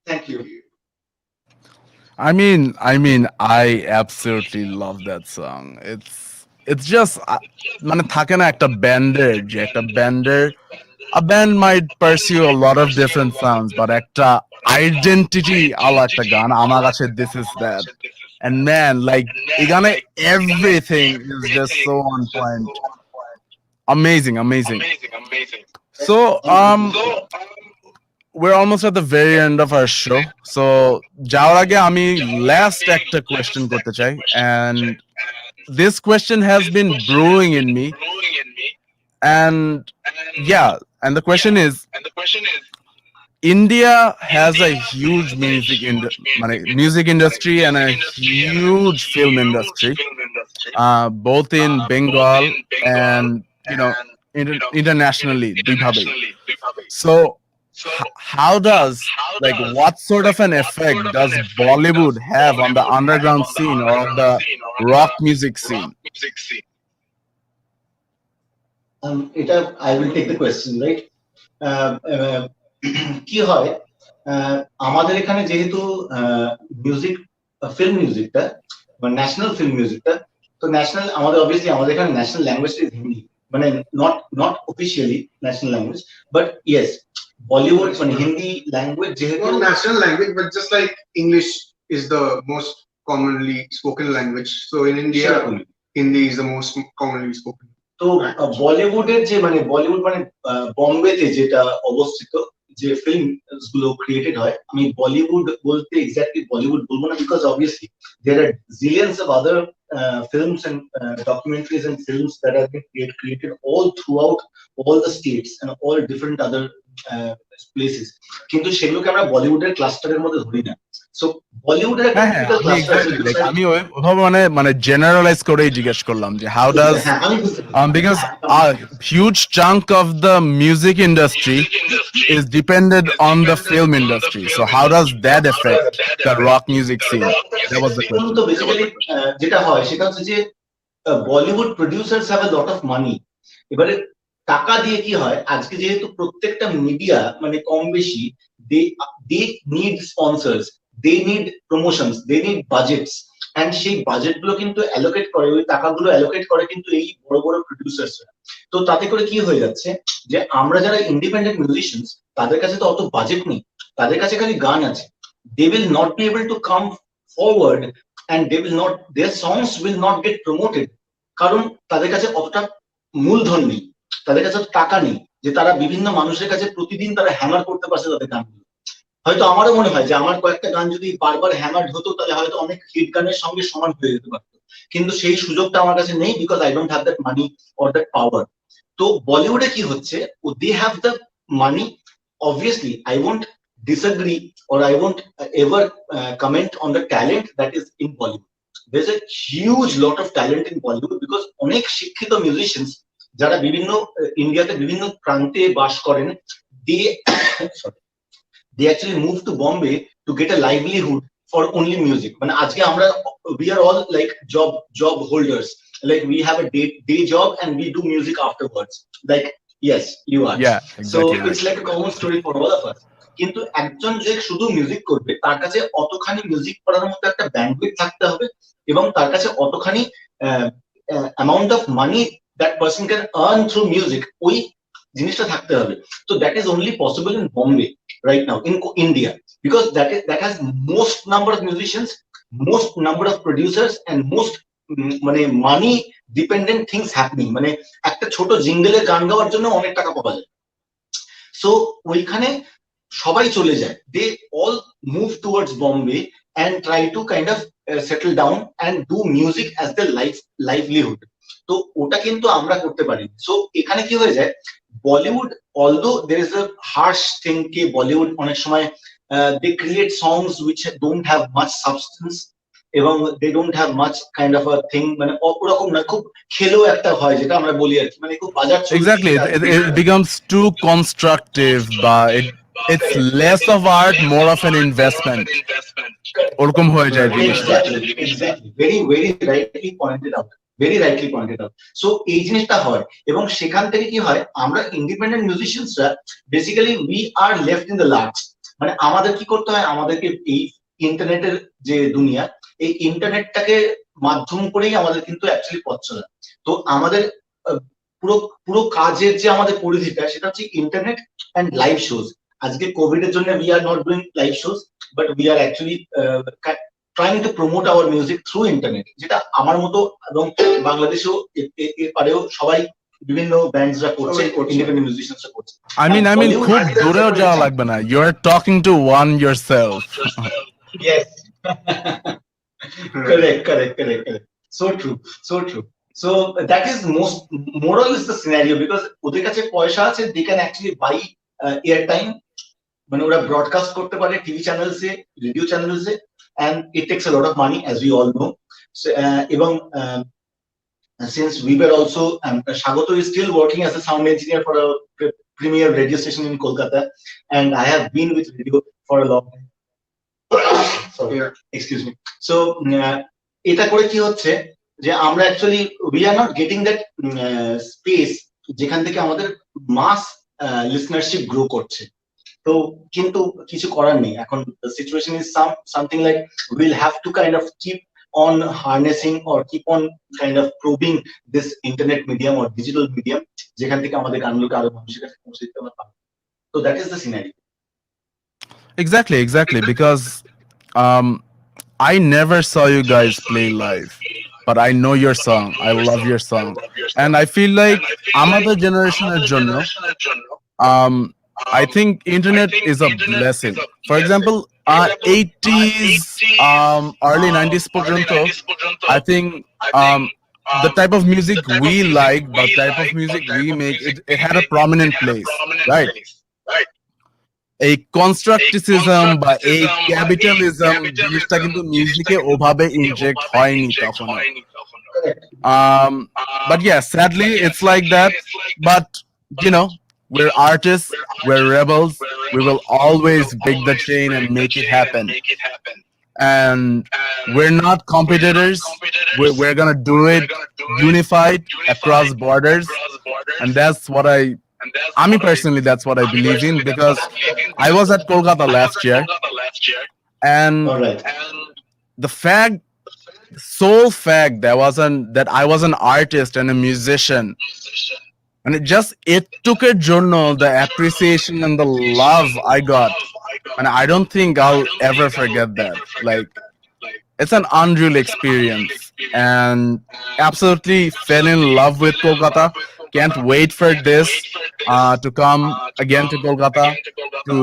Thank you. I absolutely love that song. It's just মানে থাকে না একটা ব্যান্ডের যে একটা ব্যান্ডের a band might pursue a lot of different sounds, but একটা identity আলা একটা গান আমার কাছে this is that. And man, like এখানে everything is just so on point. Amazing. So we're almost at the very end of our show. So যাওয়ার আগে আমি last একটা question করতে চাই, and this question has been brewing in me, and yeah, and the question is, India has a huge music industry and a huge film industry, both in Bengal and internationally. So how does, like, what sort of an effect does Bollywood have on the underground scene or on the rock music scene? এটা I will take the question, right? কি হয় আমাদের এখানে যেহেতু মিউজিক ফিল্ম মিউজিকটা বা ন্যাশনাল ফিল্ম মিউজিকটা, তো ন্যাশনাল আমাদের অবভিয়াসলি আমাদের এখানে ন্যাশনাল ল্যাঙ্গুয়েজ ইজ হিন্দি, মানে not officially national language, but yes Bollywood মানে হিন্দি ল্যাঙ্গুয়েজ যেহেতু national language, but just like English is the most commonly spoken language, so in India Hindi is the most commonly spoken. তো বলিউডের যে মানে বলিউড মানে বম্বেতে যেটা অবস্থিত যে ফিল্ম গুলো ক্রিয়েটেড হয়, আমি বলিউড বলতে এক্স্যাক্টলি বলিউড বলবো না, because obviously there are zillions of other films and documentaries and films that have been created all throughout all the states and all different other places, কিন্তু সেগুলোকে আমরা বলিউডের ক্লাস্টারের মধ্যে ধরি না। সো বলিউডের একটা হ্যাঁ typical আমি cluster আছে এক্স্যাক্টলি আমি ওইভাবে মানে জেনারেলাইজ করেই জিজ্ঞেস করলাম যে হাউ ডাজ হ্যাঁ আমি বুঝতে because a huge chunk of the music industry is dependent on the film industry, so how does that affect the rock music scene? That was the question. তো বেসিক্যালি যেটা হয় সেটা হচ্ছে যে Bollywood producers have a lot of money. এবারে টাকা দিয়ে কি হয়, আজকে যেহেতু প্রত্যেকটা মিডিয়া মানে কম বেশি they need sponsors, they need promotions, they need budgets, and সেই বাজেট গুলো কিন্তু অ্যালোকেট করে, ওই টাকাগুলো অ্যালোকেট করে কিন্তু এই বড় বড় প্রডিউসার্সরা। তো তাতে করে কি হয়ে যাচ্ছে যে আমরা যারা ইন্ডিপেন্ডেন্ট মিউজিশিয়ানস তাদের কাছে তো অত বাজেট নেই, তাদের কাছে খালি গান আছে। They will not be able to come forward and they will not, their songs will not get promoted, কারণ তাদের কাছে অতটা মূলধন নেই, তাদের কাছে টাকা নেই যে তারা বিভিন্ন মানুষের কাছে প্রতিদিন তারা হ্যামার করতে পারছে তাদের গানগুলো। হয়তো আমারও মনে হয় যে আমার কয়েকটা গান যদি বারবার হ্যামার্ড হতো তাহলে হয়তো অনেক হিট গানের সঙ্গে সমান হয়ে যেতে পারতো, কিন্তু সেই সুযোগটা আমার কাছে নেই, because I don't have that money or that power. তো বলিউডে কি হচ্ছে, they have the money, obviously I won't disagree or I won't ever comment on the talent that is in Bollywood. There's a huge lot of talent in Bollywood because অনেক শিক্ষিত মিউজিশিয়ানস যারা বিভিন্ন ইন্ডিয়াতে বিভিন্ন প্রান্তে বাস করেন, they actually move to Bombay to get a livelihood for only music. মানে আজকে আমরা we are all like job holders, like we have a day job and we do music afterwards, like yes you are, Yeah, so exactly. it's like a common story for all of us. কিন্তু একজন যে শুধু মিউজিক করবে তার কাছে অতখানি মিউজিক করার মতো একটা ব্যান্ডউইথ থাকতে হবে এবং তার কাছে অতখানি amount of money that person can earn through music, ওই জিনিসটা থাকতে হবে। তো that is only possible in Bombay right now in India, because that has most number of musicians, most number of producers and most মানে money dependent things happening, মানে একটা ছোট জিঙ্গেলের গান গাওয়ার জন্য অনেক টাকা পাওয়া যায়। সো ওইখানে সবাই চলে যায়, they all move towards Bombay and try to kind of settle down and do music as their livelihood. তো ওটা কিন্তু আমরা করতে পারি। সো এখানে কি হয়ে যায়, Bollywood, although there is a harsh thing ke Bollywood onek shomoy they create songs which don't have much substance এবং they don't have much kind of a thing, মানে ওরকম না, খুব খেলো একটা হয় যেটা আমরা বলি আর কি, মানে খুব বাজার চলছে। Exactly, it becomes too constructive, but it's less of art, more of an investment. ওরকম হয়ে যায় জিনিসটা। Exactly, very rightly pointed out, very rightly pointed out. So এই জিনিসটা হয় এবং সেখান থেকে কি হয়, আমরা ইন্ডিপেন্ডেন্ট মিউজিশিয়ানসরা basically we are left in the last. মানে আমাদের কি করতে হয়, আমাদেরকে এই ইন্টারনেটের যে দুনিয়া, এই ইন্টারনেটটাকে মাধ্যম করেই আমাদের কিন্তু অ্যাকচুয়ালি পথ চলা। তো আমাদের পুরো কাজের যে আমাদের পরিধিটা সেটা হচ্ছে ইন্টারনেট অ্যান্ড লাইভ শোজ। আজকে কোভিড এর জন্য we are not doing live shows, but we are actually trying to promote our music through internet, যেটা আমার মতো এবং বাংলাদেশেও এপারেও সবাই বিভিন্ন ব্যান্ডসরা করছে, ইন্ডিপেন্ডেন্ট মিউজিশিয়ানসরা করছে। I mean খুব দূরেও যাওয়া লাগবে না, you are talking to one yourself. Yes. correct, so true. So that is more or less the scenario, because ওদের কাছে পয়সা আছে, they can actually buy airtime, মানে ওরা ব্রডকাস্ট করতে পারে টিভি চ্যানেলসে, রেডিও চ্যানেলসে, and it takes a lot of money as we all know. So এবং since we were also Shagoto is still working as a sound engineer for a premier radio station in Kolkata, and I have been with radio for a long time. Sorry, excuse me. So এটা করে কি হচ্ছে যে আমরা actually we are not getting that space যেখান থেকে আমাদের মাস লিসনারশিপ গ্রো করছে। তো কিন্তু কিছু করার নেই, এখন situation is something like we'll have to kind of keep on harnessing or keep on kind of probing this internet medium or digital medium, যেখান থেকে আমাদের গানগুলোকে আরো মানুষের কাছে পৌঁছে দিতে আমরা পারবো। তো that is the scenario. Exactly, because I never saw you guys play live, but I know your song. I love your song. And I feel like আমাদের জেনারেশনের জন্য um I think internet is a blessing. For example, 80s, early 90s পর্যন্ত, I think the type of music we like, the type of music we make, it had a prominent place, right? এই কনস্ট্রাকটিসিজম বা এই ক্যাপিটালিজম জিনিসটা কিন্তু মিউজিকে ওভাবে ইনজেক্ট হয়নি তখন। But yeah, sadly it's like that. But you know, we're artists, we're rebels, we will always break the chain and make it happen. And we're not competitors, we're gonna do it unified across borders. And that's what I mean, personally, that's what I believe in, because I was at Kolkata last year, and the sole fact that I was an artist and a musician, and it took a journal, the appreciation and the love I got, and I don't think I'll ever forget that. Like, it's an unreal experience, and absolutely fell in love with Kolkata. Can't wait for this to come again to Kolkata, to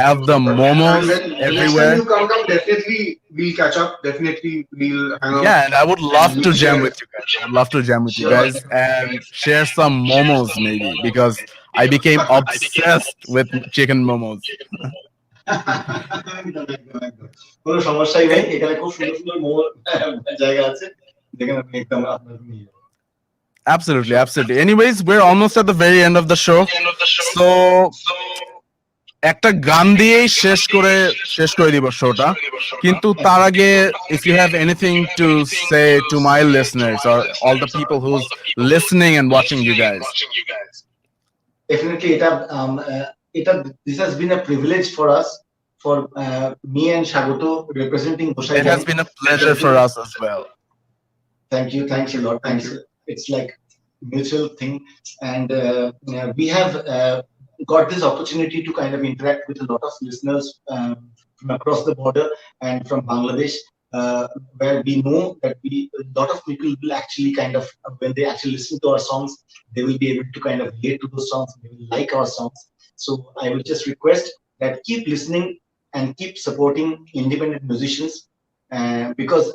have the momos everywhere. Next time you come down, definitely we'll catch up. Definitely we'll hang out. Yeah, and I would love to jam with you guys. I would love to jam with you guys and share some momos maybe, because I became obsessed with chicken momos. কোনো সমস্যাই নেই, এখানে খুব সুন্দর সুন্দর মোমোর জায়গা আছে যেখানে আপনি একদম আপনার নিয়ে যাবেন। Absolutely, absolutely. Anyways, we're almost at the very end of the show. So একটা গান দিয়েই শেষ করে দিব শোটা, কিন্তু তার আগে if you have anything to say to my listeners or all the people who's listening and watching you guys. Definitely this has been a privilege for us, for me and Shagoto representing Goshai Gang. It has been a pleasure for us as well. Thanks a lot. Thanks. It's like mutual thing, and we have got this opportunity to kind of interact with a lot of listeners from across the border and from Bangladesh, where we know that a lot of people will actually kind of, when they actually listen to our songs, they will be able to kind of relate to those songs, they will like our songs. So I will just request that keep listening and keep supporting independent musicians, because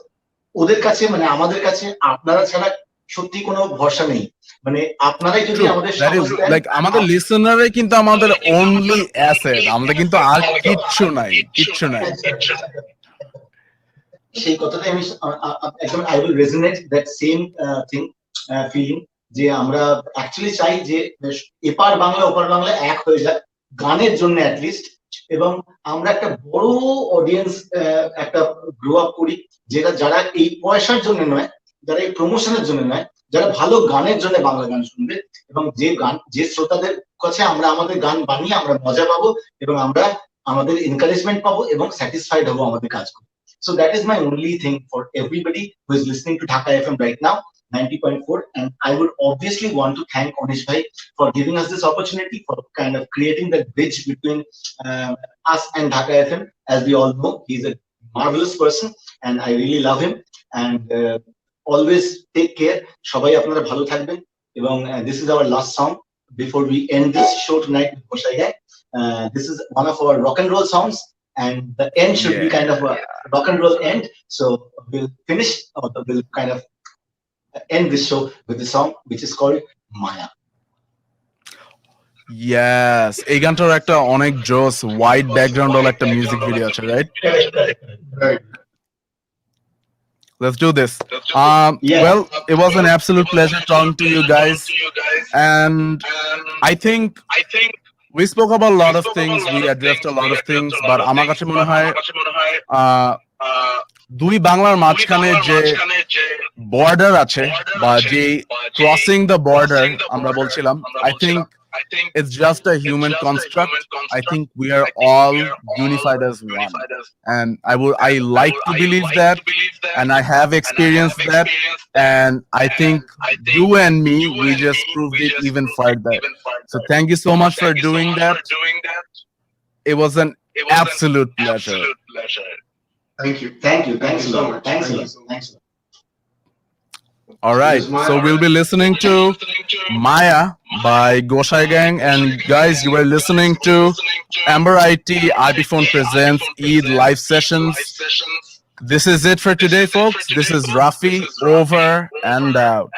ওদের কাছে মানে আমাদের কাছে আপনারা ছাড়া সত্যি কোনো ভরসা নেই। মানে আপনারাই যদি আমাদের লাইক আমাদের লিসেনারই কিন্তু আমাদের অনলি অ্যাসেট, আমাদের কিন্তু আর কিচ্ছু নাই। সেই কথাটাই আমি একদম I will resonate that same thing feeling, যে আমরা অ্যাকচুয়ালি চাই যে এপার বাংলা ওপার বাংলা এক হয়ে যায় গানের জন্য অ্যাটলিস্ট, এবং আমরা একটা বড় অডিয়েন্স একটা গ্রো আপ করি, যারা এই পয়সার জন্য নয়, যারা এই প্রমোশনের জন্য নয়, যারা ভালো গানের জন্য বাংলা গান শুনবে, এবং যে শ্রোতাদের কাছে আমরা আমাদের গান বানিয়ে আমরা মজা পাবো এবং আমরা আমাদের এনকারেজমেন্ট পাবো এবং স্যাটিসফাইড হবো আমাদের কাজ করে। So that is my only thing for everybody who is listening to Dhaka FM right now, 90.4, and I would obviously want to thank Anish bhai for giving us this opportunity, for kind of creating that bridge between us and Dhaka FM. As we all know, he's a marvelous person and I really love him, and always take care. Shobai apnara bhalo thakben, এবং this is our last song before we end this show tonight with Goshai Gang. This is one of our rock and roll songs, and the end should be kind of a rock and roll end. So we'll finish, or we'll kind of end this show with the song which is called Maya. Yes, এই গানটার একটা অনেক জোস হোয়াইট ব্যাকগ্রাউন্ড ওর একটা মিউজিক ভিডিও আছে, right? Right. Let's do this. Well, it was an absolute pleasure talking to you guys, and I think we spoke about a lot of things, we addressed a lot of things, but আমার কাছে মনে হয় দুই বাংলার মাঝখানে যে বর্ডার আছে বা যে ক্রসিং দ্য বর্ডার আমরা বলছিলাম, I think it's just a human construct. I think we are all unified as one, and I like to believe that, and I have experienced that, and I think you and me, we just proved it even further. So thank you so much for doing that. It was an absolute pleasure. Thank you a lot. Thanks a lot. All right, so we'll be listening to Maya by Goshai Gang, and guys, you were listening to Amber IT IP Phone presents Eid Live Sessions. This is it for today, folks. This is Rafi, over and out.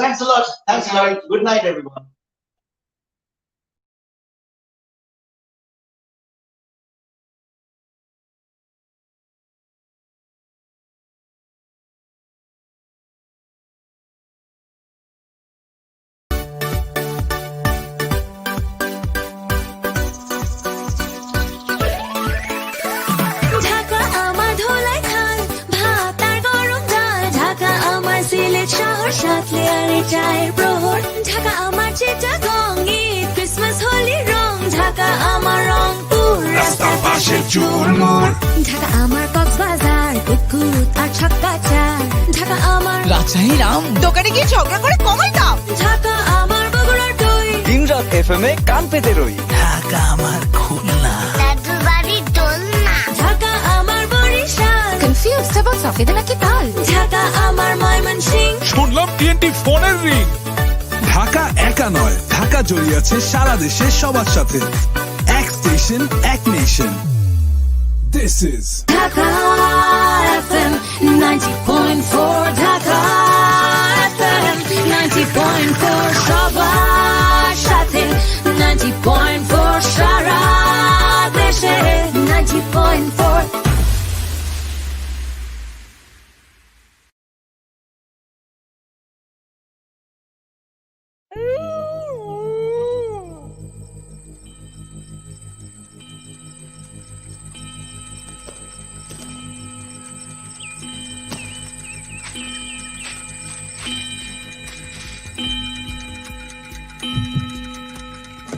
Thanks a lot. Thanks a lot. Good night, everyone. Dhaka আমার ধোলাই খাল ভাত আর গরম ডাল ঢাকা আমার সিলেট শহর সাত লেয়ারে চায়ের প্রহর ঢাকা আমার চিটাগং ঈদ ক্রিসমাস হোলি রং ঢাকা আমার রংপুর রাস্তার পাশে চুরমুর ঢাকা আমার কক্সবাজার কুকুত আর ছক্কা চার ঢাকা আমার রাজশাহী রাম দোকানে গিয়ে ঝগড়া করে কমাই দাম। ঢাকা আমার বগুড়ার দই দিনরাত FM এ কান পেতে রই। ঢাকা আমার খুলনা, দাদুর বাড়ির দোলনা ঢাকা আমার বরিশাল কনফিউজড অ্যাবাউট সফেদা নাকি তাল ঢাকা আমার ময়মনসিংহ শুনলাম TNT ফোনের রিং। ঢাকা একা নয়, ঢাকা জড়িয়ে আছে সারা দেশের সবার সাথে। এক স্টেশন, এক nation. This is Dhaka FM 90.4 Dhaka FM 90.4 সবার সাথে 90.4 সারা দেশে 90.4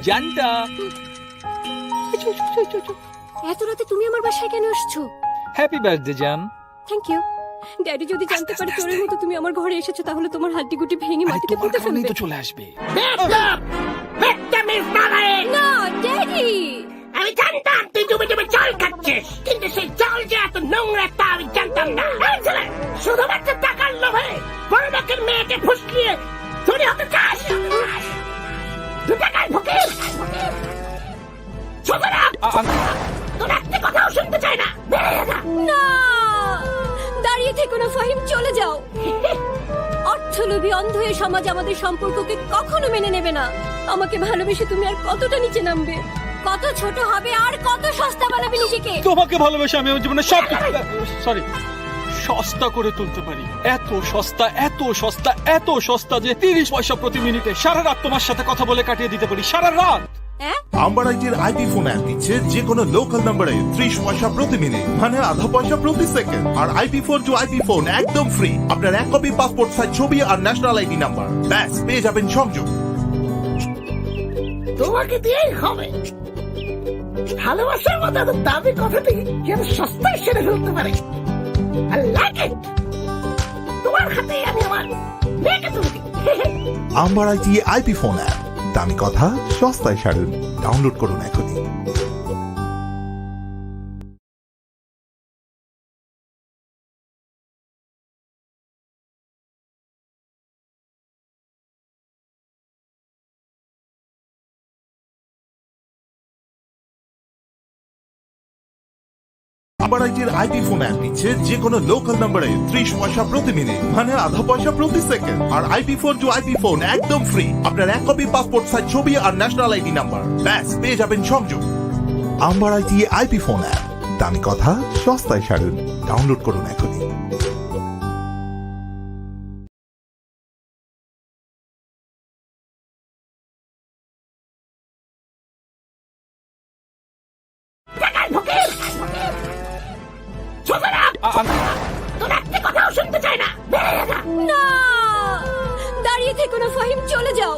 জানটা এত রাতে তুমি আমার বাসায় কেন আসছো? হ্যাপি বার্থডে জান। Thank you. ড্যাডি যদি জানতে পারে চোরের মতো তুমি আমার ঘরে এসেছো তাহলে তোমার হাড্ডি গুটি ভেঙে মাটিতে পুঁতে ফেলবে। তো চলে আসবে। না ড্যাডি, আমি জানতাম তুই ডুবে ডুবে জল খাচ্ছিস, কিন্তু সেই জল যে এত নোংরা তা আমি জানতাম না। এই ছেলে, শুধুমাত্র টাকার লোভে বড় লোকের মেয়েকে ফুসলিয়ে চুরি হতে চাস? দু টাকায় ফকির তোর একটা কথাও শুনতে চাই না। না দাঁড়িয়ে থেকো না ফাহিম, চলে যাও। অর্থলোভী অন্ধ এই সমাজ আমাদের সম্পর্ককে কখনো মেনে নেবে না। আমাকে ভালোবেসে তুমি আর কতটা নিচে নামবে, কত ছোট হবে আর কত সস্তা বানাবে নিজেকে। তোমাকে ভালোবেসে আমি আমার জীবনে সব সরি সস্তা করে তুলতে পারি। এত সস্তা, এত সস্তা, এত সস্তা যে 30 পয়সা প্রতি মিনিটে সারা রাত তোমার সাথে কথা বলে কাটিয়ে দিতে পারি। সারা রাত। আম্বার আইটির আইপি ফোন অ্যাপ দিচ্ছে যে কোনো লোকাল নম্বরে 30 পয়সা প্রতি মিনিট, মানে আধা পয়সা প্রতি সেকেন্ড। আর IP phone to IP phone একদম ফ্রি। আপনার এক কপি পাসপোর্ট সাইজ ছবি আর ন্যাশনাল আইডি নাম্বার, ব্যাস পেয়ে যাবেন সংযোগ। তোমাকে দিয়েই হবে। ভালোবাসার মতো এত দামি কথাটি যেন সস্তায় সেরে ফেলতে পারে। I like it. তোমার হাতে আমি আমার মেয়েকে তুলে দিই। Amber IT IP phone app, দামি কথা সস্তায় সারুন। ডাউনলোড করুন এখনই। আম্বার আইটির আইপি ফোন অ্যাপ দিচ্ছে যে কোনো লোকাল নম্বরে 30 পয়সা প্রতি মিনিট, মানে আধা পয়সা প্রতি সেকেন্ড। আর IP phone to IP phone একদম ফ্রি। আপনার এক কপি পাসপোর্ট সাইজ ছবি আর ন্যাশনাল আইডি নাম্বার, ব্যাস পেয়ে যাবেন সংযোগ। Amber IT IP phone app, দামি কথা সস্তায় সারুন। ডাউনলোড করুন এখনই। টাকার ফকির তোর একটা কথাও শুনতে চাই না। না দাঁড়িয়ে থেকো না ফাহিম, চলে যাও।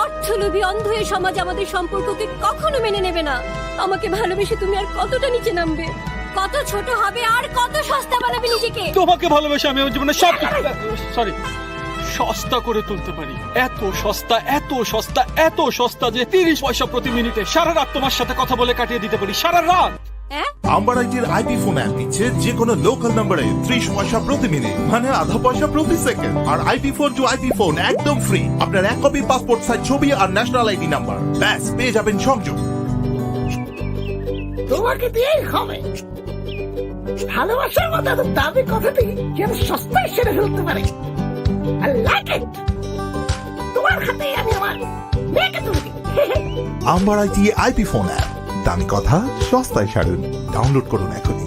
অর্থলোভী অন্ধ এই সমাজ আমাদের সম্পর্ককে কখনো মেনে নেবে না। আমাকে ভালোবেসে তুমি আর কতটা নিচে নামবে, কত ছোট হবে আর কত সস্তা বানাবে নিজেকে। তোমাকে ভালোবেসে আমি আমার জীবনে সব সরি সস্তা করে তুলতে পারি। এত সস্তা, এত সস্তা, এত সস্তা যে 30 পয়সা প্রতি মিনিটে সারা রাত তোমার সাথে কথা বলে কাটিয়ে দিতে পারি। সারা রাত। আম্বার আইটির আইপি ফোন অ্যাপ দিচ্ছে যে কোনো লোকাল নম্বরে 30 পয়সা প্রতি মিনিট, মানে আধা পয়সা প্রতি সেকেন্ড। আর IP phone to IP phone একদম ফ্রি। আপনার এক কপি পাসপোর্ট সাইজ ছবি আর ন্যাশনাল আইডি নাম্বার, ব্যাস পেয়ে যাবেন সংযোগ। তোমাকে দিয়েই হবে। ভালোবাসার মতো এত দামি কথাটি যেন সস্তায় সেরে ফেলতে পারে। I like it. তোমার হাতে আমি আমার মেয়েকে তুলে দিই। Amber IT IP phone app, দামি কথা সস্তায় সারুন। ডাউনলোড করুন এখনই।